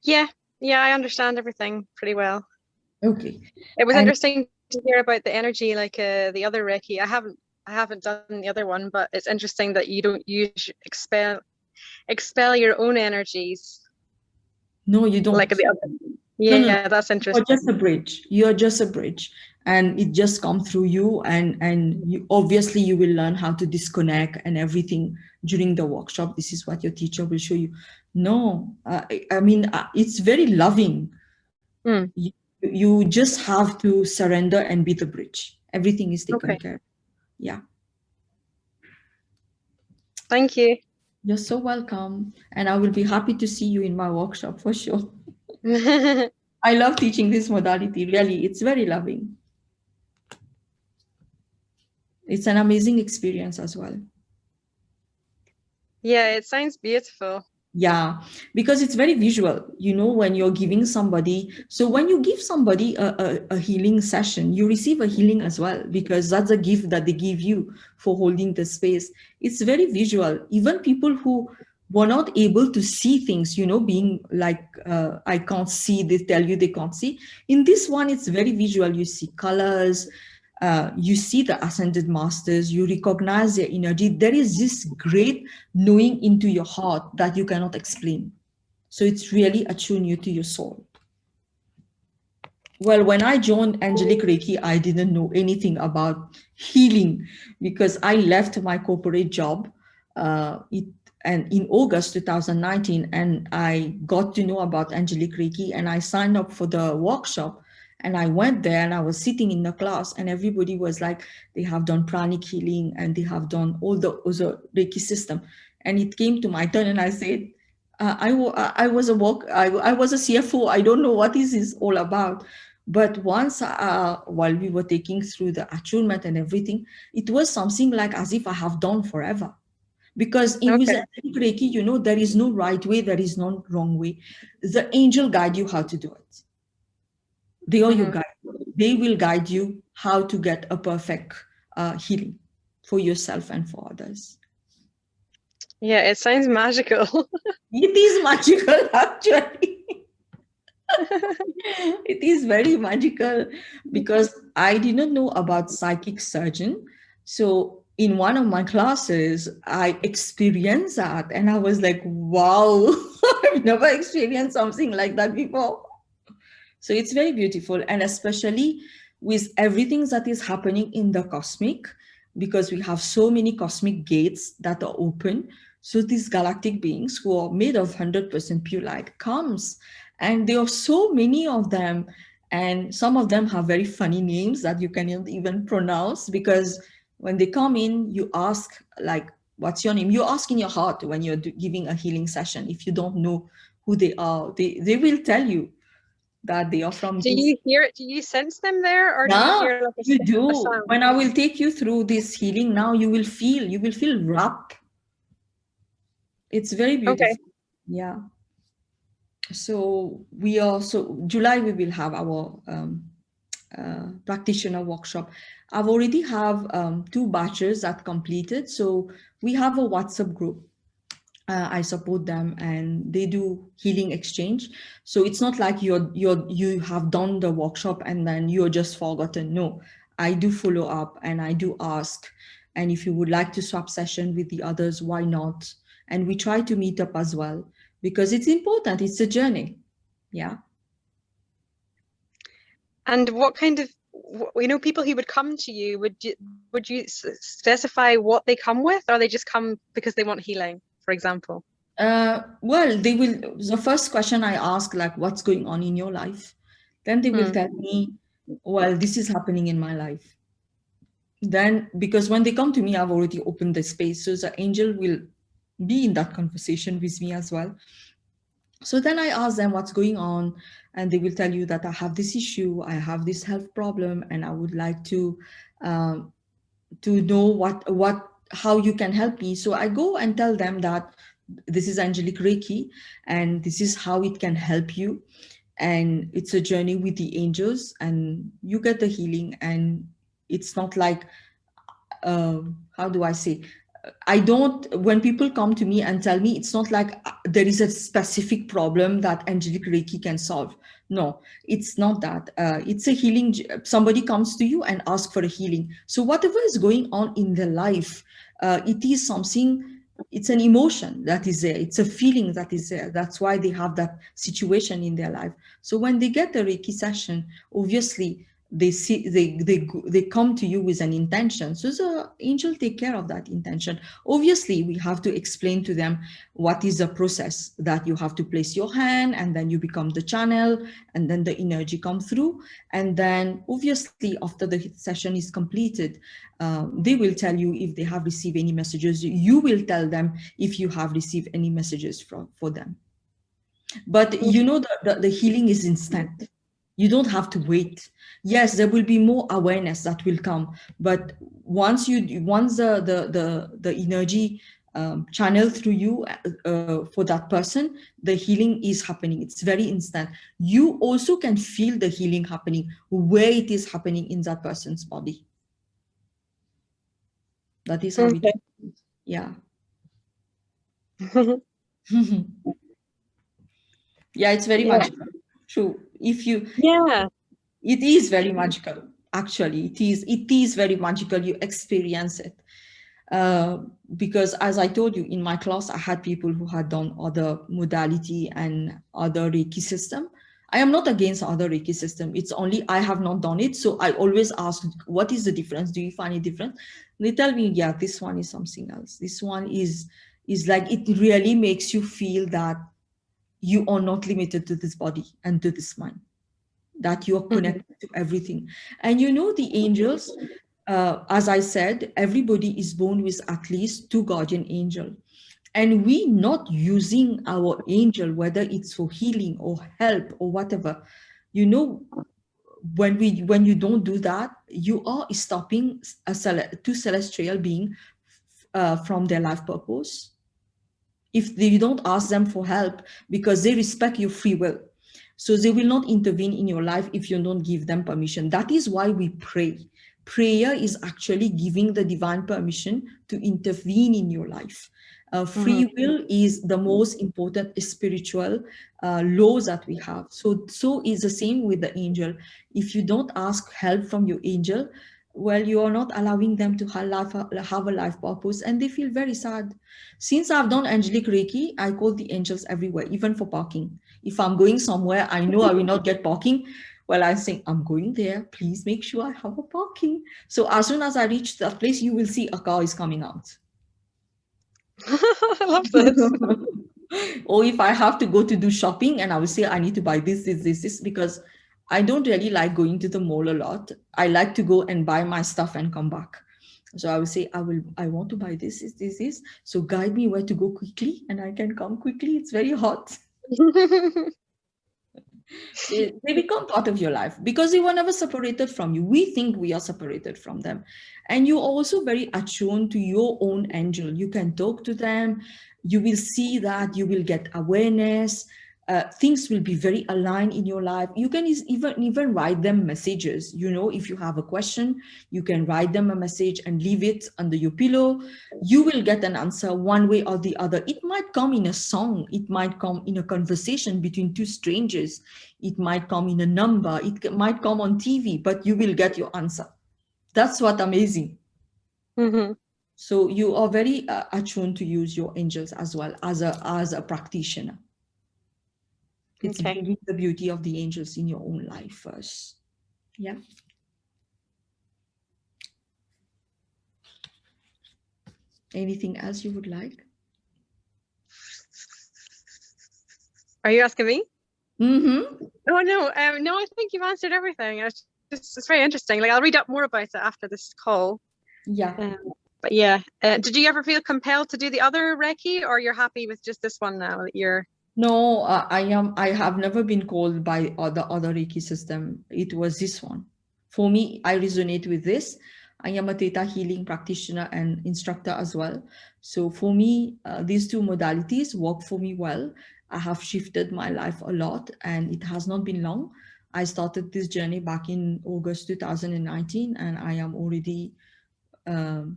Yeah, I understand everything pretty well. Okay. It was interesting to hear about the energy, like the other Reiki. I haven't done the other one, but it's interesting that you don't expel your own energies. No, you don't. Like the other. No, no, no. Yeah, that's You're interesting. just a bridge. You're just a bridge, and it just come through you. And you obviously you will learn how to disconnect and everything during the workshop. This is what your teacher will show you. No, I mean it's very loving. Mm, You just have to surrender and be the bridge. Everything is taken okay. care. Yeah, Thank you. you're so welcome, and I will be happy to see you in my workshop for sure. I love teaching this modality. Really, it's very loving. It's an amazing experience as well. Yeah, it sounds beautiful. Yeah, because it's very visual, when you're giving somebody. So when you give somebody a healing session, you receive a healing as well, because that's a gift that they give you for holding the space. It's very visual. Even people who were not able to see things, being like, I can't see, they tell you they can't see. In this one, it's very visual. You see colors, you see the ascended masters, you recognize their energy. There is this great knowing into your heart that you cannot explain. So it's really attune you to your soul. Well, when I joined Angelic Reiki, I didn't know anything about healing because I left my corporate job and in August 2019, and I got to know about Angelic Reiki, and I signed up for the workshop. And I went there and I was sitting in the class, and everybody was like, they have done pranic healing and they have done all the other Reiki system. And it came to my turn, and I said, I was I was a CFO. I don't know what is this all about. But once, while we were taking through the attunement and everything, it was something like as if I have done forever. Because in with Okay. Angelic Reiki, there is no right way, there is no wrong way. The angel guide you how to do it. They are your Hmm. guide. They will guide you how to get a perfect healing for yourself and for others. Yeah, it sounds magical. It is magical, actually. It is very magical because I didn't know about psychic surgeon. So in one of my classes, I experienced that and I was like, wow, I've never experienced something like that before. So it's very beautiful. And especially with everything that is happening in the cosmic, because we have so many cosmic gates that are open. So these galactic beings who are made of 100% pure light comes, and there are so many of them. And some of them have very funny names that you cannot even pronounce, because when they come in, you ask like, what's your name? You ask in your heart when you're giving a healing session. If you don't know who they are, they will tell you that they are from Do this. you hear it? Do you sense them there, or do you Yeah, hear like you a do. sound? When I will take you through this healing now, you will feel wrapped. It's very Okay. beautiful. Yeah. So July we will have our practitioner workshop. I've already have two batches that completed. So we have a WhatsApp group. I support them and they do healing exchange. So it's not like you have done the workshop and then you're just forgotten. No, I do follow up and I do ask. And if you would like to swap session with the others, why not? And we try to meet up as well because it's important. It's a journey. Yeah. And what kind of, people who would come to you, would you specify what they come with, or they just come because they want healing, for example? Well, they will. The first question I ask, like, what's going on in your life? Then they will Hmm. tell me, well, this is happening in my life. Then because when they come to me, I've already opened the space, so the angel will be in that conversation with me as well. So then I ask them what's going on, and they will tell you that I have this issue, I have this health problem, and I would like um, to know what how you can help me. So I go and tell them that this is Angelic Reiki and this is how it can help you, and it's a journey with the angels and you get the healing. And it's not like how do I say? I don't, when people come to me and tell me, it's not like there is a specific problem that Angelic Reiki can solve. No, it's not that. It's a healing. Somebody comes to you and asks for a healing. So whatever is going on in their life, it is something it's an emotion that is there. It's a feeling that is there. That's why they have that situation in their life. So when they get a Reiki session, obviously they see they come to you with an intention. So the angel take care of that intention. Obviously, we have to explain to them what is the process, that you have to place your hand and then you become the channel and then the energy come through. And then obviously after the session is completed, they will tell you if they have received any messages. You will tell them if you have received any messages for them. But you know, the healing is instant. You don't have to wait. Yes, there will be more awareness that will come, but once the energy channel through you for that person, the healing is happening. It's very instant. You also can feel the healing happening where it is happening in that person's body. That is how it happens. Yeah. Yeah, it's very magical. True. If you, Yeah. it is very magical. Actually, it is very magical. You experience it. Because as I told you in my class, I had people who had done other modality and other Reiki system. I am not against other Reiki system. It's only I have not done it. So I always ask, what is the difference? Do you find it different? They tell me, yeah, this one is something else. This one is like, it really makes you feel that you are not limited to this body and to this mind, that you are connected to everything. And you know, the angels, as I said, everybody is born with at least 2 guardian angel. And we not using our angel, whether it's for healing or help or whatever, you know, when you don't do that, you are stopping two celestial being from their life purpose. If you don't ask them for help, because they respect your free will, so they will not intervene in your life if you don't give them permission. That is why we pray. Prayer is actually giving the divine permission to intervene in your life. Free will is the most important spiritual law that we have. So is the same with the angel. If you don't ask help from your angel, well, you are not allowing them to have a life purpose, and they feel very sad. Since I've done Angelic Reiki, I call the angels everywhere, even for parking. If I'm going somewhere, I know I will not get parking. Well, I say, I'm going there. Please make sure I have a parking. So as soon as I reach that place, you will see a car is coming out. I love this. Or if I have to go to do shopping and I will say, I need to buy this, because I don't really like going to the mall a lot. I like to go and buy my stuff and come back. So I will say, I want to buy this. So guide me where to go quickly and I can come quickly. It's very hot. They become part of your life because they were never separated from you. We think we are separated from them. And you're also very attuned to your own angel. You can talk to them. You will see that you will get awareness. Things will be very aligned in your life. You can even write them messages. You know, if you have a question, you can write them a message and leave it under your pillow. You will get an answer one way or the other. It might come in a song. It might come in a conversation between two strangers. It might come in a number. It might come on TV, but you will get your answer. That's what amazing. So you are very attuned to use your angels as well as a practitioner. It's bringing the beauty of the angels in your own life first. Yeah. Anything else you would like? Are you asking me? Mm-hmm. Oh no, no, I think you've answered everything. It's very interesting. Like I'll read up more about it after this call. Yeah. But yeah, did you ever feel compelled to do the other Reiki, or you're happy with just this one now that you're? No, I have never been called by the other Reiki system. It was this one. For me, I resonate with this. I am a Theta healing practitioner and instructor as well. So for me, these two modalities work for me well. I have shifted my life a lot and it has not been long. I started this journey back in August 2019 and I am already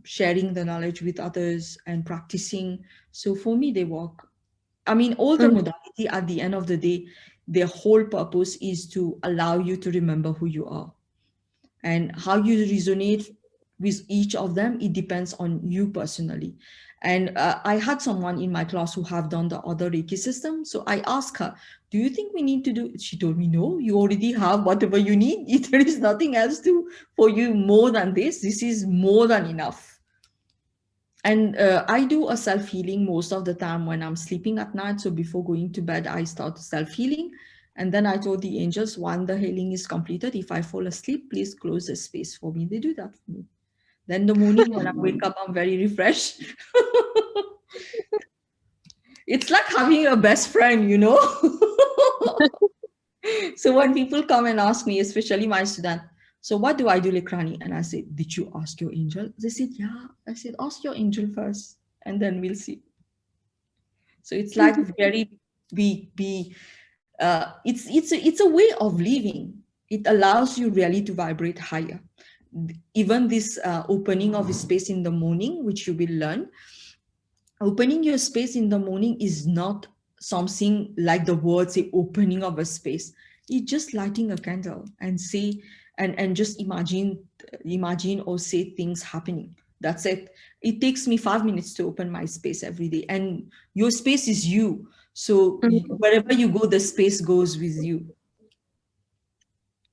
sharing the knowledge with others and practicing. So for me, they work. I mean, all the modality at the end of the day, their whole purpose is to allow you to remember who you are. And how you resonate with each of them, it depends on you personally. And I had someone in my class who have done the other Reiki system. So I asked her, do you think we need to do? She told me, no, you already have whatever you need. There is nothing else to for you more than this. This is more than enough. And I do a self-healing most of the time when I'm sleeping at night. So before going to bed, I start self-healing. And then I told the angels, when the healing is completed, if I fall asleep, please close the space for me. They do that for me. Then the morning when I wake up, I'm very refreshed. It's like having a best friend, you know? So when people come and ask me, especially my student, so what do I do, Likrani? And I said, did you ask your angel? They said, yeah. I said, ask your angel first, and then we'll see. So it's like very it's a way of living. It allows you really to vibrate higher. Even this opening of space in the morning, which you will learn, opening your space in the morning is not something like the words say opening of a space. It's just lighting a candle and say and just imagine or say things happening. That's it. It takes me 5 minutes to open my space every day, and your space is you. So Mhm. wherever you go, the space goes with you.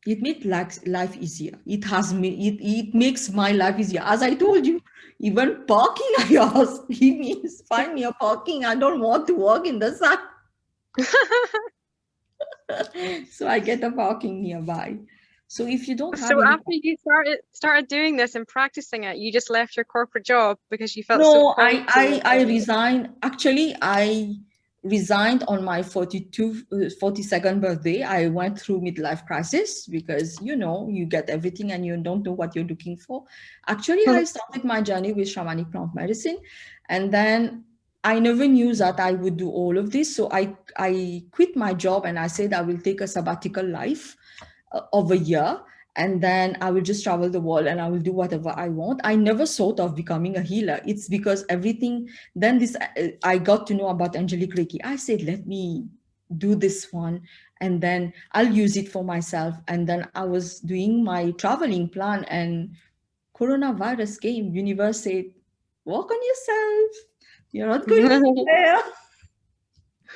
It makes life easier. It makes my life easier. As I told you, even parking, I ask, give me, find me a parking. I don't want to walk in the sun. So I get a parking nearby. So if you don't have So any, after you started doing this and practicing it, you just left your corporate job because you felt so no, called to it. I resigned. Actually, I resigned on my 42nd birthday. I went through midlife crisis because, you know, you get everything and you don't know what you're looking for. Actually, I started my journey with shamanic plant medicine, and then I never knew that I would do all of this. So I quit my job and I said I will take a sabbatical life of a year, and then I will just travel the world and I will do whatever I want. I never thought of becoming a healer. It's because everything, then this, I got to know about Angelic Reiki. I said, let me do this one and then I'll use it for myself. And then I was doing my traveling plan and coronavirus came. Universe said, work on yourself. You're not going anywhere.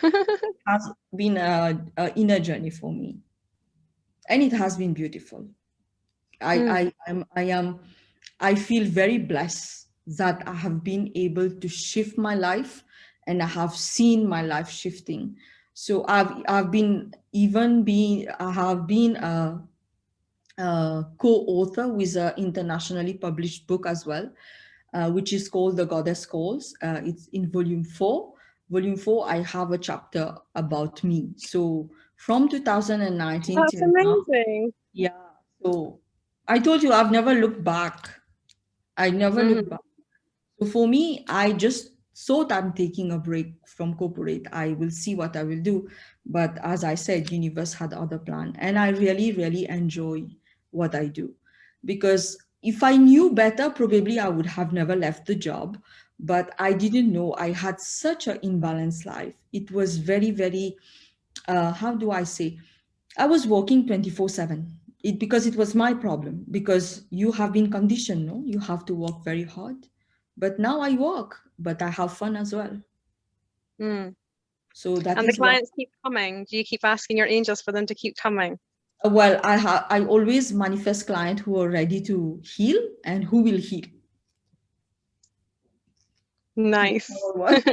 It has been a inner journey for me. And it has been beautiful. Mm. I feel very blessed that I have been able to shift my life and I have seen my life shifting. So I've been even being I have been a co-author with an internationally published book as well, which is called The Goddess Calls. It's in volume 4. Volume 4, I have a chapter about me. So from 2019 That's till now, amazing. yeah. So I told you I've never looked back. I never looked Mhm. back. So for me, I just thought I'm taking a break from corporate. I will see what I will do. But as I said, universe had other plan. And I really, really enjoy what I do. Because if I knew better, probably I would have never left the job. But I didn't know I had such an imbalanced life. It was very, very, how do I say? I was working 24/7. Because it was my problem. Because you have been conditioned, no? You have to work very hard. But now I work, but I have fun as well. Mm. So that And the is what. clients keep coming. Do you keep asking your angels for them to keep coming? Well, I always manifest clients who are ready to heal and who will heal. That's Nice. number one.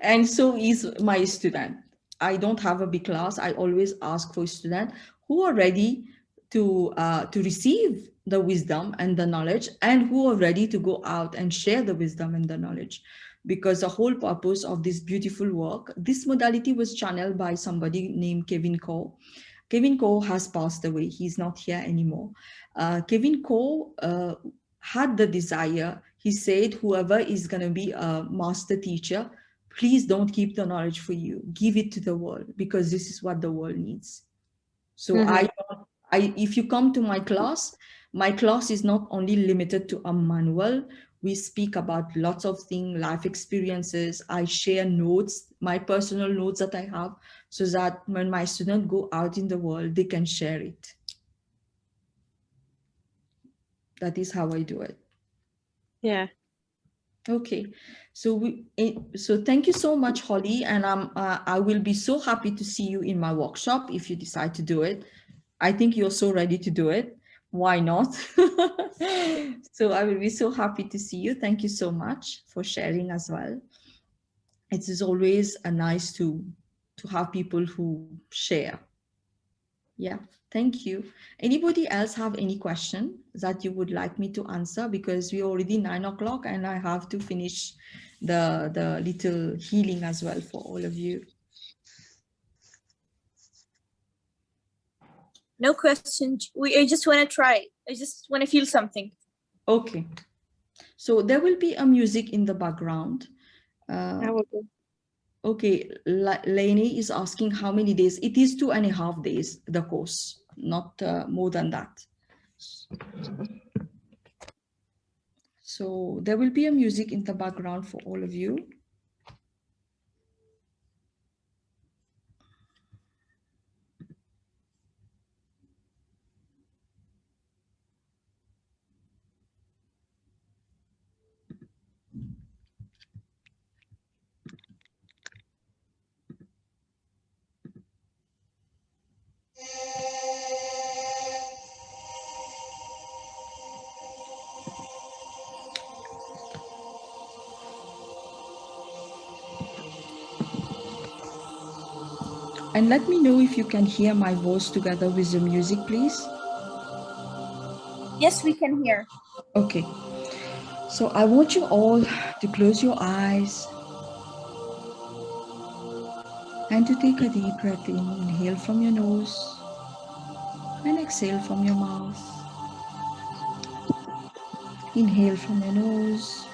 And so is my student. I don't have a big class. I always ask for students who are ready to receive the wisdom and the knowledge, and who are ready to go out and share the wisdom and the knowledge. Because the whole purpose of this beautiful work, this modality was channeled by somebody named Kevin Cole. Kevin Cole has passed away. He's not here anymore. Kevin Cole had the desire. He said, whoever is going to be a master teacher, please don't keep the knowledge for you. Give it to the world, because this is what the world needs. So Hmm. if you come to my class is not only limited to a manual. We speak about lots of things, life experiences. I share notes, my personal notes that I have, so that when my students go out in the world, they can share it. That is how I do it. Yeah. Okay, so so thank you so much, Holly, and I will be so happy to see you in my workshop if you decide to do it. I think you're so ready to do it. Why not? So I will be so happy to see you. Thank you so much for sharing as well. It is always a nice to have people who share. Yeah, thank you. Anybody else have any question that you would like me to answer? Because we already 9 o'clock and I have to finish the little healing as well for all of you. No question. I just want to try. I just want to feel something. Okay. So there will be a music in the background. I will go. Okay, Lainey is asking how many days. It is 2.5 days, the course, not more than that. So there will be a music in the background for all of you. And let me know if you can hear my voice together with the music, please. Yes, we can hear. Okay. So I want you all to close your eyes and to take a deep breath in. Inhale from your nose and exhale from your mouth. Inhale from your nose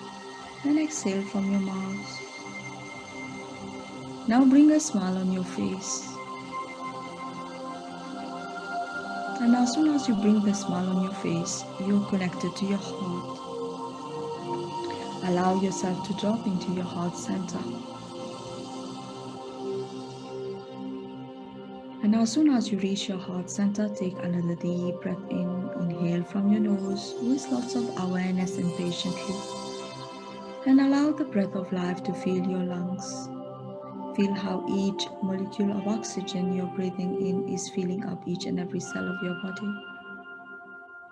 and exhale from your mouth. Now bring a smile on your face. And as soon as you bring the smile on your face, you're connected to your heart. Allow yourself to drop into your heart center. And as soon as you reach your heart center, take another deep breath in. Inhale from your nose with lots of awareness and patiently. And allow the breath of life to fill your lungs. Feel how each molecule of oxygen you're breathing in is filling up each and every cell of your body.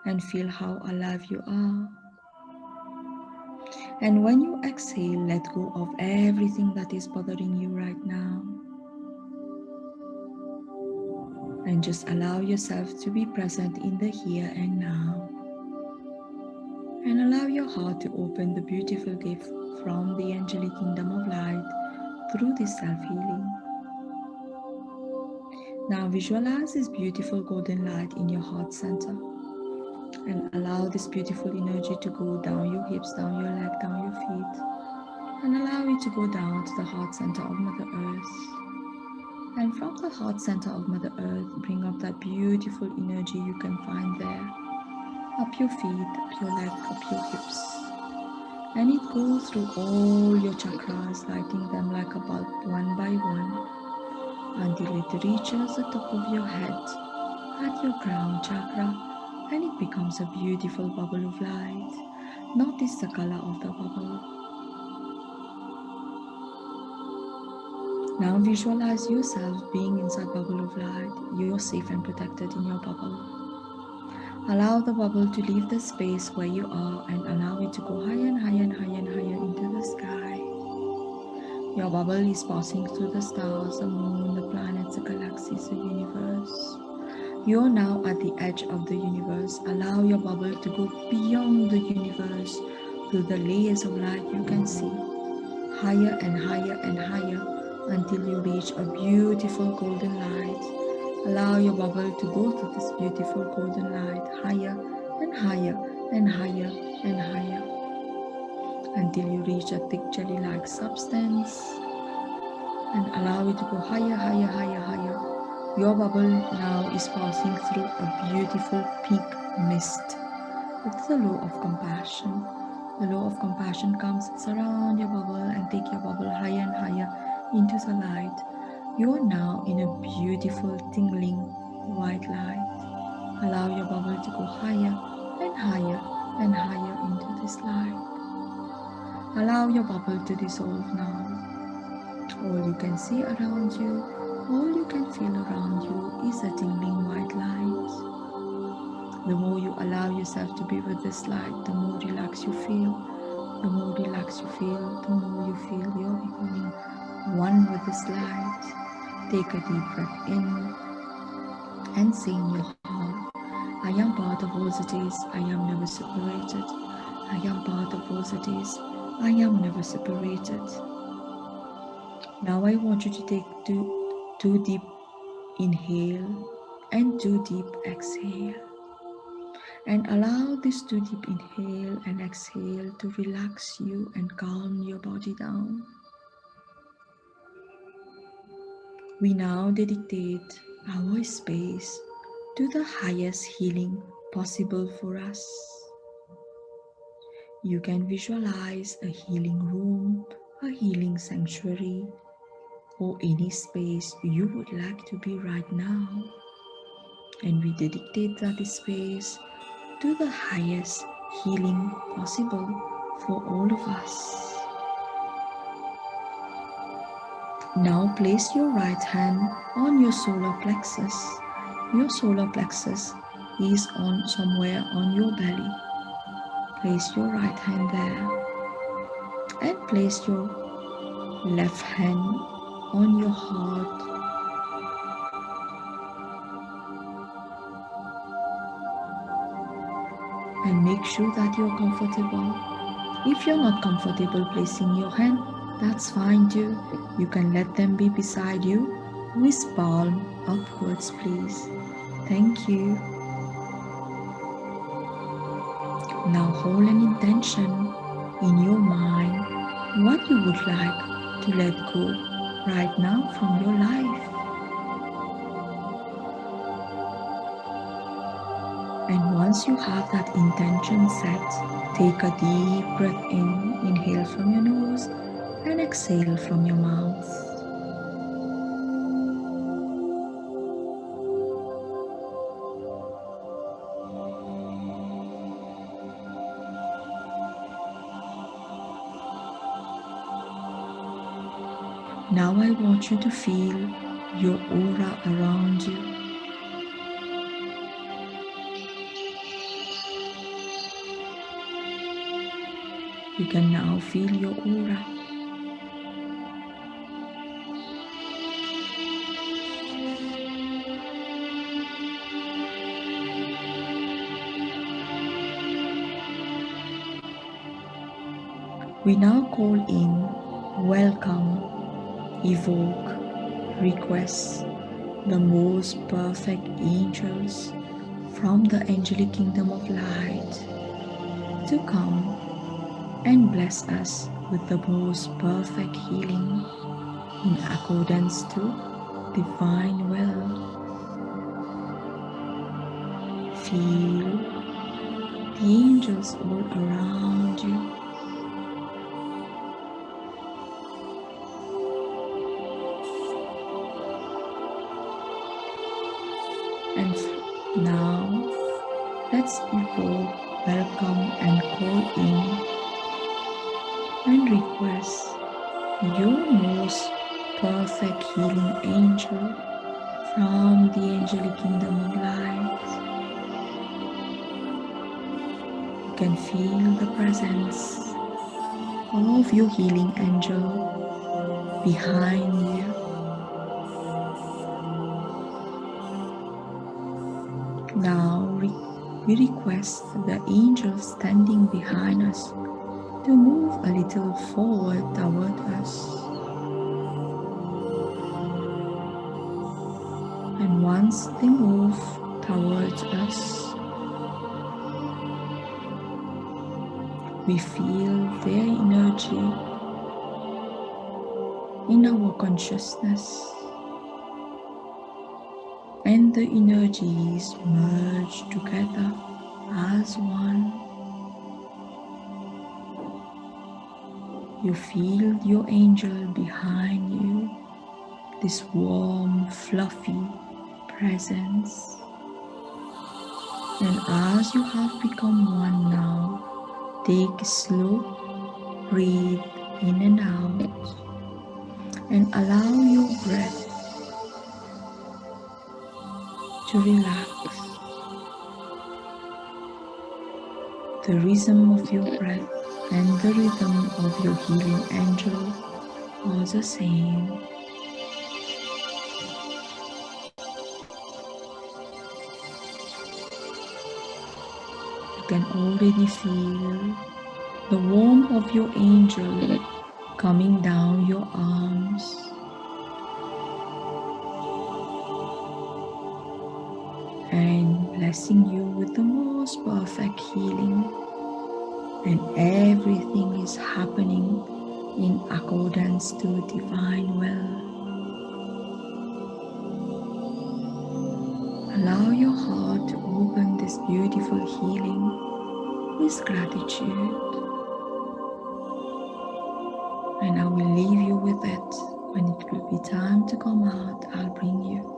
And feel how alive you are. And when you exhale, let go of everything that is bothering you right now. And just allow yourself to be present in the here and now. And allow your heart to open the beautiful gift from the Angelic Kingdom of Light through this self-healing. Now visualize this beautiful golden light in your heart center. And allow this beautiful energy to go down your hips, down your leg, down your feet. And allow it to go down to the heart center of Mother Earth. And from the heart center of Mother Earth, bring up that beautiful energy you can find there. Up your feet, up your leg, up your hips. And it goes through all your chakras, lighting them like a bulb one by one, until it reaches the top of your head at your crown chakra, and it becomes a beautiful bubble of light. Notice the color of the bubble. Now visualize yourself being inside bubble of light. You're safe and protected in your bubble. Allow the bubble to leave the space where you are and allow it to go higher and higher and higher and higher into the sky. Your bubble is passing through the stars, the moon, the planets, the galaxies, the universe. You are now at the edge of the universe. Allow your bubble to go beyond the universe through the layers of light you can see, higher and higher and higher until you reach a beautiful golden light. Allow your bubble to go through this beautiful golden light higher and higher and higher and higher until you reach a thick jelly-like substance, and allow it to go higher, higher, higher, higher. Your bubble now is passing through a beautiful pink mist. It's the law of compassion. The law of compassion comes, surround your bubble and take your bubble higher and higher into the light. You are now in a beautiful tingling white light. Allow your bubble to go higher and higher and higher into this light. Allow your bubble to dissolve now. All you can see around you, all you can feel around you is a tingling white light. The more you allow yourself to be with this light, the more relaxed you feel. The more relaxed you feel, the more you feel you're becoming one with this light. Take a deep breath in and say in your heart, I am part of all that is, I am never separated. I am part of all that is, I am never separated. Now I want you to take two deep inhale and 2 deep exhale. And allow this 2 deep inhale and exhale to relax you and calm your body down. We now dedicate our space to the highest healing possible for us. You can visualize a healing room, a healing sanctuary, or any space you would like to be right now. And we dedicate that space to the highest healing possible for all of us. Now place your right hand on your solar plexus. Your solar plexus is on somewhere on your belly. Place your right hand there and place your left hand on your heart. And make sure that you're comfortable. If you're not comfortable placing your hand, that's fine too. You can let them be beside you with palm upwards, please. Thank you. Now hold an intention in your mind what you would like to let go right now from your life. And once you have that intention set, take a deep breath in, inhale from your nose and exhale from your mouth. Now I want you to feel your aura around you. You can now feel your aura. We now call in, welcome, evoke, request the most perfect angels from the Angelic Kingdom of Light to come and bless us with the most perfect healing in accordance to divine will. Feel the angels all around you. And now let's evoke, welcome and call in and request your most perfect healing angel from the Angelic Kingdom of Light. You can feel the presence of your healing angel behind you. Now we request the angel standing behind us to move a little forward toward us. And once they move towards us, we feel their energy in our consciousness, and the energies merge together as one. You feel your angel behind you, this warm, fluffy presence. And as you have become one now, take a slow Breathe in and out, and allow your breath to relax. The rhythm of your breath and the rhythm of your healing angel are the same. You can already feel the warmth of your angel coming down your arms and blessing you with the most perfect healing, and everything is happening in accordance to divine will. Allow your heart to open this beautiful healing with gratitude, and I will leave you with it. When it will be time to come out, I'll bring you.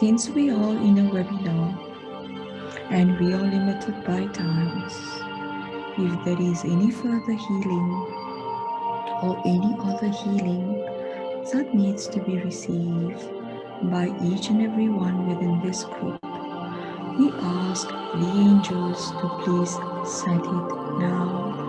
Since we are in a webinar and we are limited by times, if there is any further healing or any other healing that needs to be received by each and every one within this group, we ask the angels to please send it now.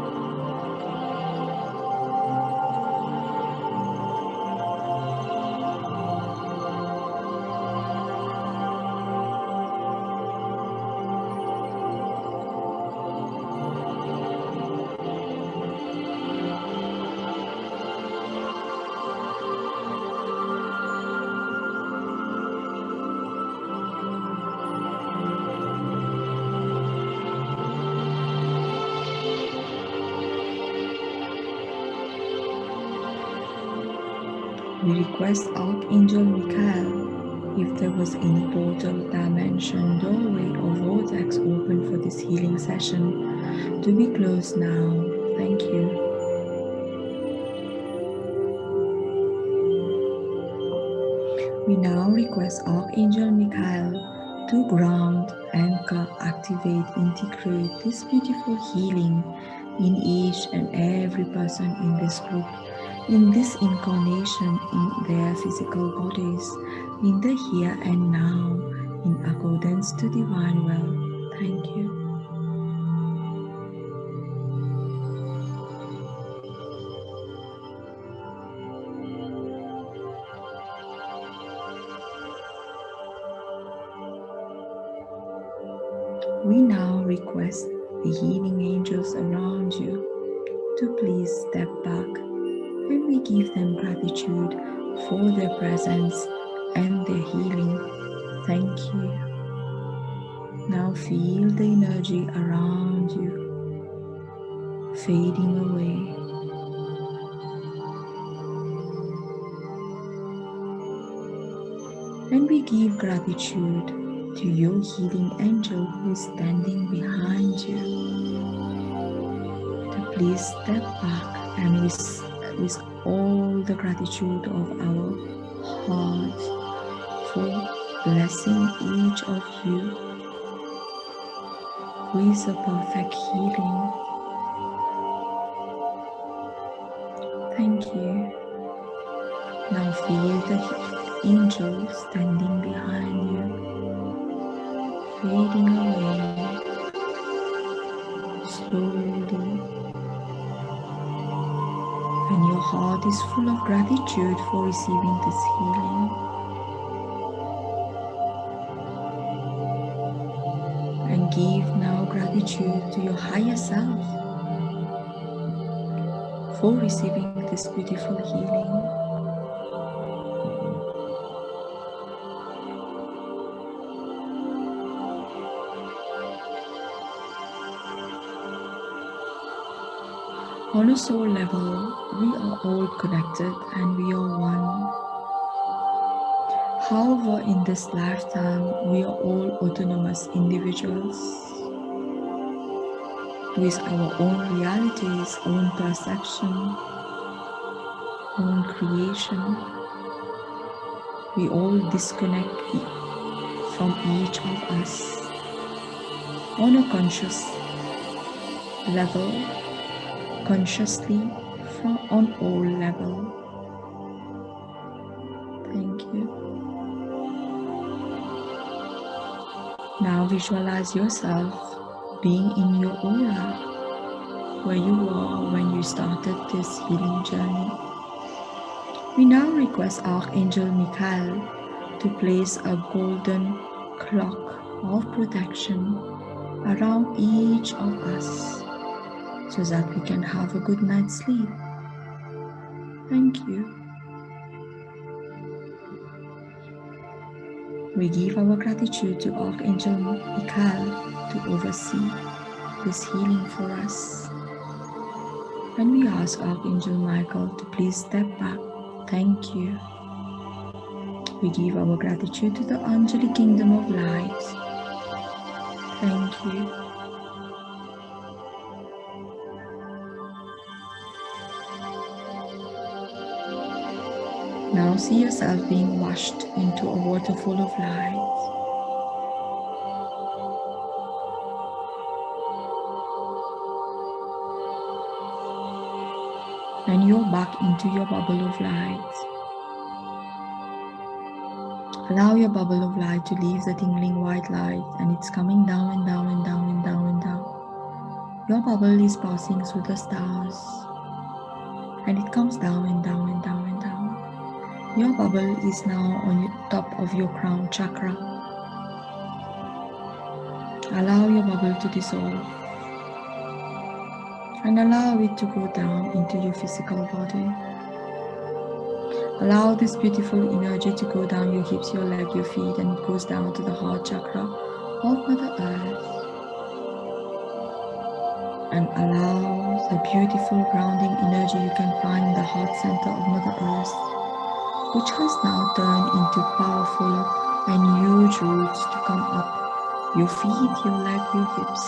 We request Archangel Michael, if there was any portal, dimension, doorway or vortex open for this healing session, to be closed now. Thank you. We now request Archangel Michael to ground, anchor, activate, integrate this beautiful healing in each and every person in this group, in this incarnation, in their physical bodies, in the here and now, in accordance to divine will. Thank you. We now request the healing angels around you to please step back, and we give them gratitude for their presence and their healing. Thank you. Now feel the energy around you fading away. And we give gratitude to your healing angel who is standing behind you to please step back, and with all the gratitude of our hearts for blessing each of you with a perfect healing. Thank you. Now feel the angel standing behind you, fading away slowly, and your heart is full of gratitude for receiving this healing. And give now gratitude to your higher self for receiving this beautiful healing. On a soul level, we are all connected and we are one. However, in this lifetime, we are all autonomous individuals with our own realities, own perception, own creation. We all disconnect from each of us on a conscious level, consciously on all level. Thank you. Now visualize yourself being in your aura, where you were when you started this healing journey. We now request Archangel Michael to place a golden clock of protection around each of us so that we can have a good night's sleep. Thank you. We give our gratitude to Archangel Michael to oversee this healing for us. And we ask Archangel Michael to please step back. Thank you. We give our gratitude to the Angelic Kingdom of Light. Thank you. Now see yourself being washed into a waterfall of light. And you're back into your bubble of light. Allow your bubble of light to leave the tingling white light, and it's coming down and down and down and down and down. Your bubble is passing through the stars, and it comes down and down and down and down. Your bubble is now on the top of your crown chakra. Allow your bubble to dissolve, and allow it to go down into your physical body. Allow this beautiful energy to go down your hips, your leg, your feet, and it goes down to the heart chakra of Mother Earth. And allow the beautiful grounding energy you can find in the heart center of Mother Earth, which has now turned into powerful and huge roots to come up your feet, your leg, your hips.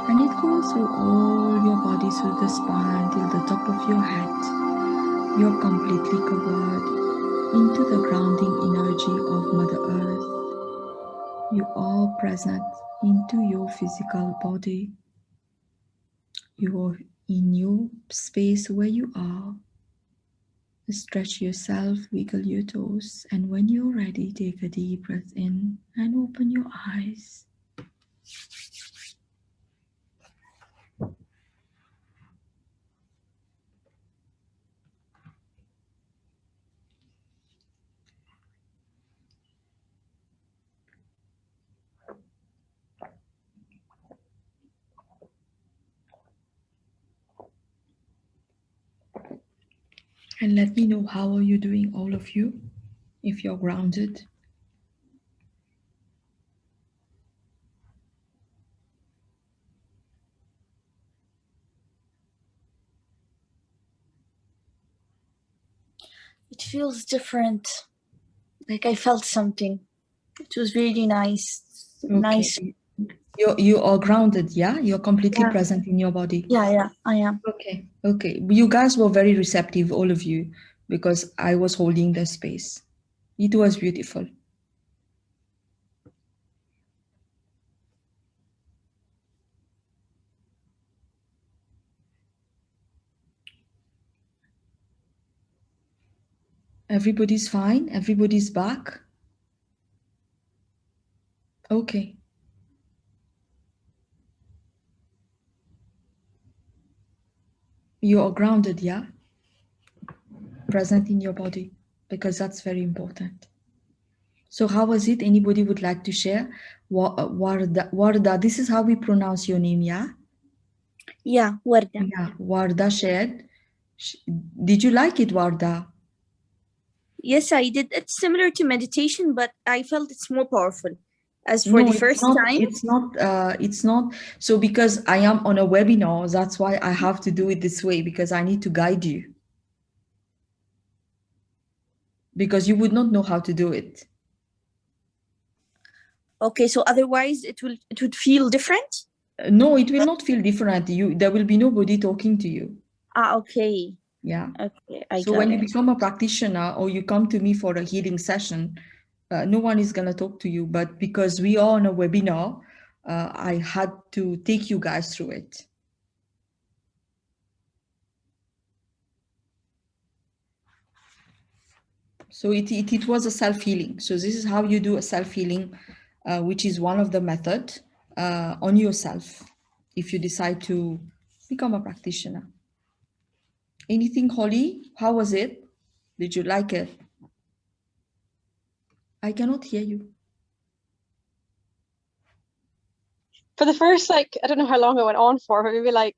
And it goes through all your body, through the spine till the top of your head. You're completely covered into the grounding energy of Mother Earth. You are present into your physical body. You're in your space where you are. Stretch yourself, wiggle your toes, and when you're ready, take a deep breath in and open your eyes. And let me know, how are you doing, all of you, if you're grounded? It feels different. Like I felt something. It was really nice. Okay. Nice. You are grounded, yeah? You're completely Yeah. present in your body. Yeah, I am. Okay. You guys were very receptive, all of you, because I was holding the space. It was beautiful. Everybody's fine? Everybody's back? Okay. You are grounded, yeah? Present in your body, because that's very important. So how was it? Anybody would like to share? Warda, this is how we pronounce your name, yeah? Yeah, Warda. Yeah, Warda shared. Did you like it, Warda? Yes, I did. It's similar to meditation, but I felt it's more powerful. As for No, the first time, it's not. So because I am on a webinar, that's why I have to do it this way, because I need to guide you. Because you would not know how to do it. okay, so otherwise it would feel different? No, it will not feel different. There will be nobody talking to you. Okay. Yeah. Okay, So when you become a practitioner or you come to me for a healing session, no one is going to talk to you. But because we are on a webinar, I had to take you guys through it. So it was a self-healing. So this is how you do a self-healing, which is one of the methods on yourself if you decide to become a practitioner. Anything, Holly? How was it? Did you like it? I cannot hear you. For the first, I don't know how long it went on for, but maybe like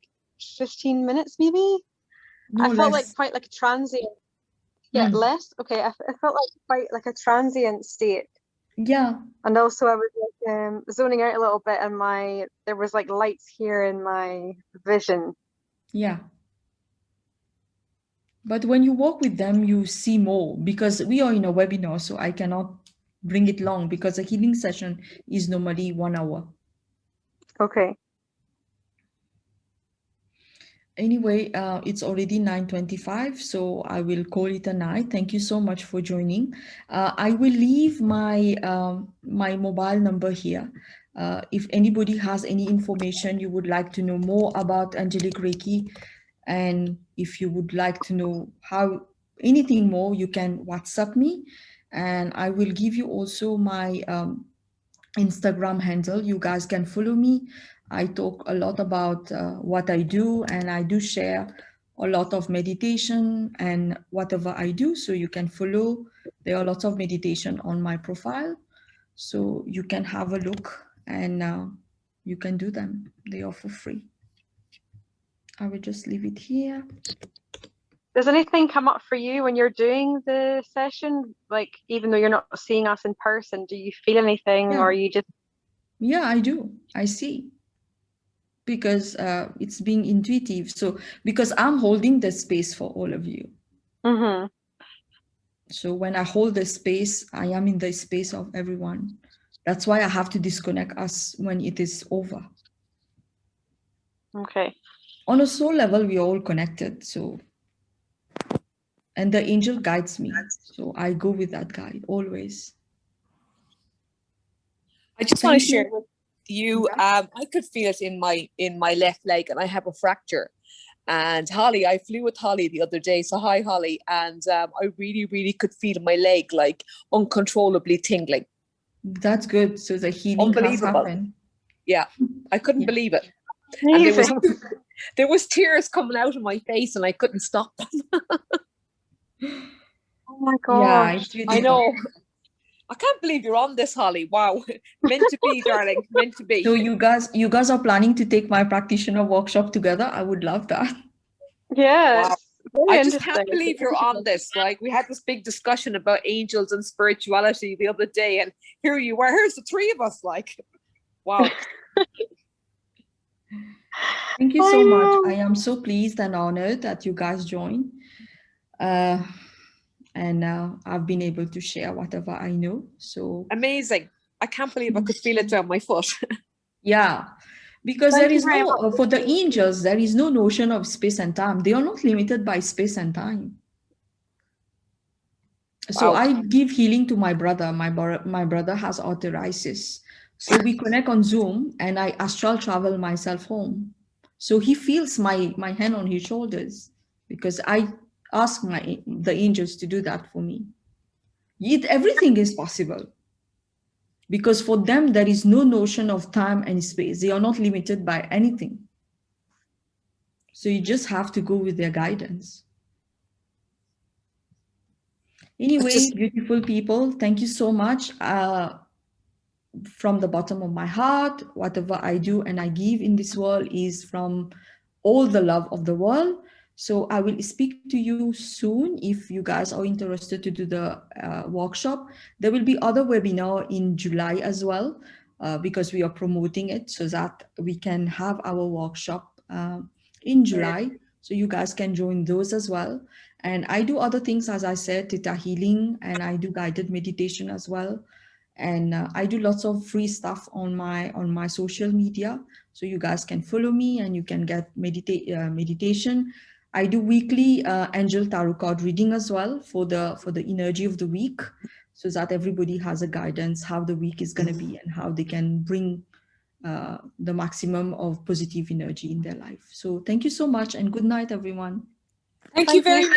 15 minutes, maybe? No, I felt less. like quite like a transient. Yeah, less? Okay, I felt like quite like a transient state. Yeah. And also I was like zoning out a little bit, and there was like lights here in my vision. Yeah. But when you walk with them, you see more, because we are in a webinar, so I cannot bring it long, because a healing session is normally 1 hour. Okay. Anyway, it's already 9:25, so I will call it a night. Thank you so much for joining. I will leave my mobile number here. If anybody has any information you would like to know more about Angelic Reiki, and if you would like to know how anything more, you can WhatsApp me, and I will give you also my Instagram handle. You guys can follow me. I talk a lot about what I do, and I do share a lot of meditation and whatever I do. So you can follow. There are lots of meditation on my profile. So you can have a look, and you can do them. They are for free. I will just leave it here. Does anything come up for you when you're doing the session? Like, even though you're not seeing us in person, do you feel anything, Yeah. or you just... Yeah, I do. I see. Because it's being intuitive. So because I'm holding the space for all of you. Mm-hmm. So when I hold the space, I am in the space of everyone. That's why I have to disconnect us when it is over. Okay. On a soul level, we are all connected. So, and the angel guides me. So I go with that guide always. I just want to Thank share you. with you. Yeah. I could feel it in my left leg, and I have a fracture. And Holly, I flew with Holly the other day. So hi, Holly. And I really, really could feel my leg like uncontrollably tingling. That's good. So the healing has Unbelievable. happened. Yeah, I couldn't Yeah. believe it. And Amazing. there was tears coming out of my face, and I couldn't stop them. Oh my Yeah, gosh. it's beautiful. I know. I can't believe you're on this, Holly. Wow. Meant to be, darling. Meant to be. So you guys are planning to take my practitioner workshop together? I would love that. Yeah, Wow. it's very I just interesting. can't believe you're on this. Like, we had this big discussion about angels and spirituality the other day, and here you are. Here's the three of us. Like, wow. Thank you I so much. know. I am so pleased and honored that you guys joined. And I've been able to share whatever I know. So Amazing. I can't believe I could feel it down my foot. yeah, because Thank there you is very no, much. for the angels, there is no notion of space and time. They are not limited by space and time. So Wow. I give healing to my brother. My brother has arthritis. So we connect on Zoom, and I astral travel myself home. So he feels my hand on his shoulders because I ask the angels to do that for me. Everything is possible because for them there is no notion of time and space. They are not limited by anything. So you just have to go with their guidance. Anyway, beautiful people, thank you so much. From the bottom of my heart, whatever I do and I give in this world is from all the love of the world. So I will speak to you soon if you guys are interested to do the workshop. There will be other webinar in July as well because we are promoting it so that we can have our workshop in July. So you guys can join those as well. And I do other things, as I said, Theta Healing, and I do guided meditation as well. And I do lots of free stuff on my social media, so you guys can follow me and you can get meditation. I do weekly angel tarot card reading as well for the energy of the week, so that everybody has a guidance how the week is going to be and how they can bring the maximum of positive energy in their life. So thank you so much and good night, everyone. Thank you very much.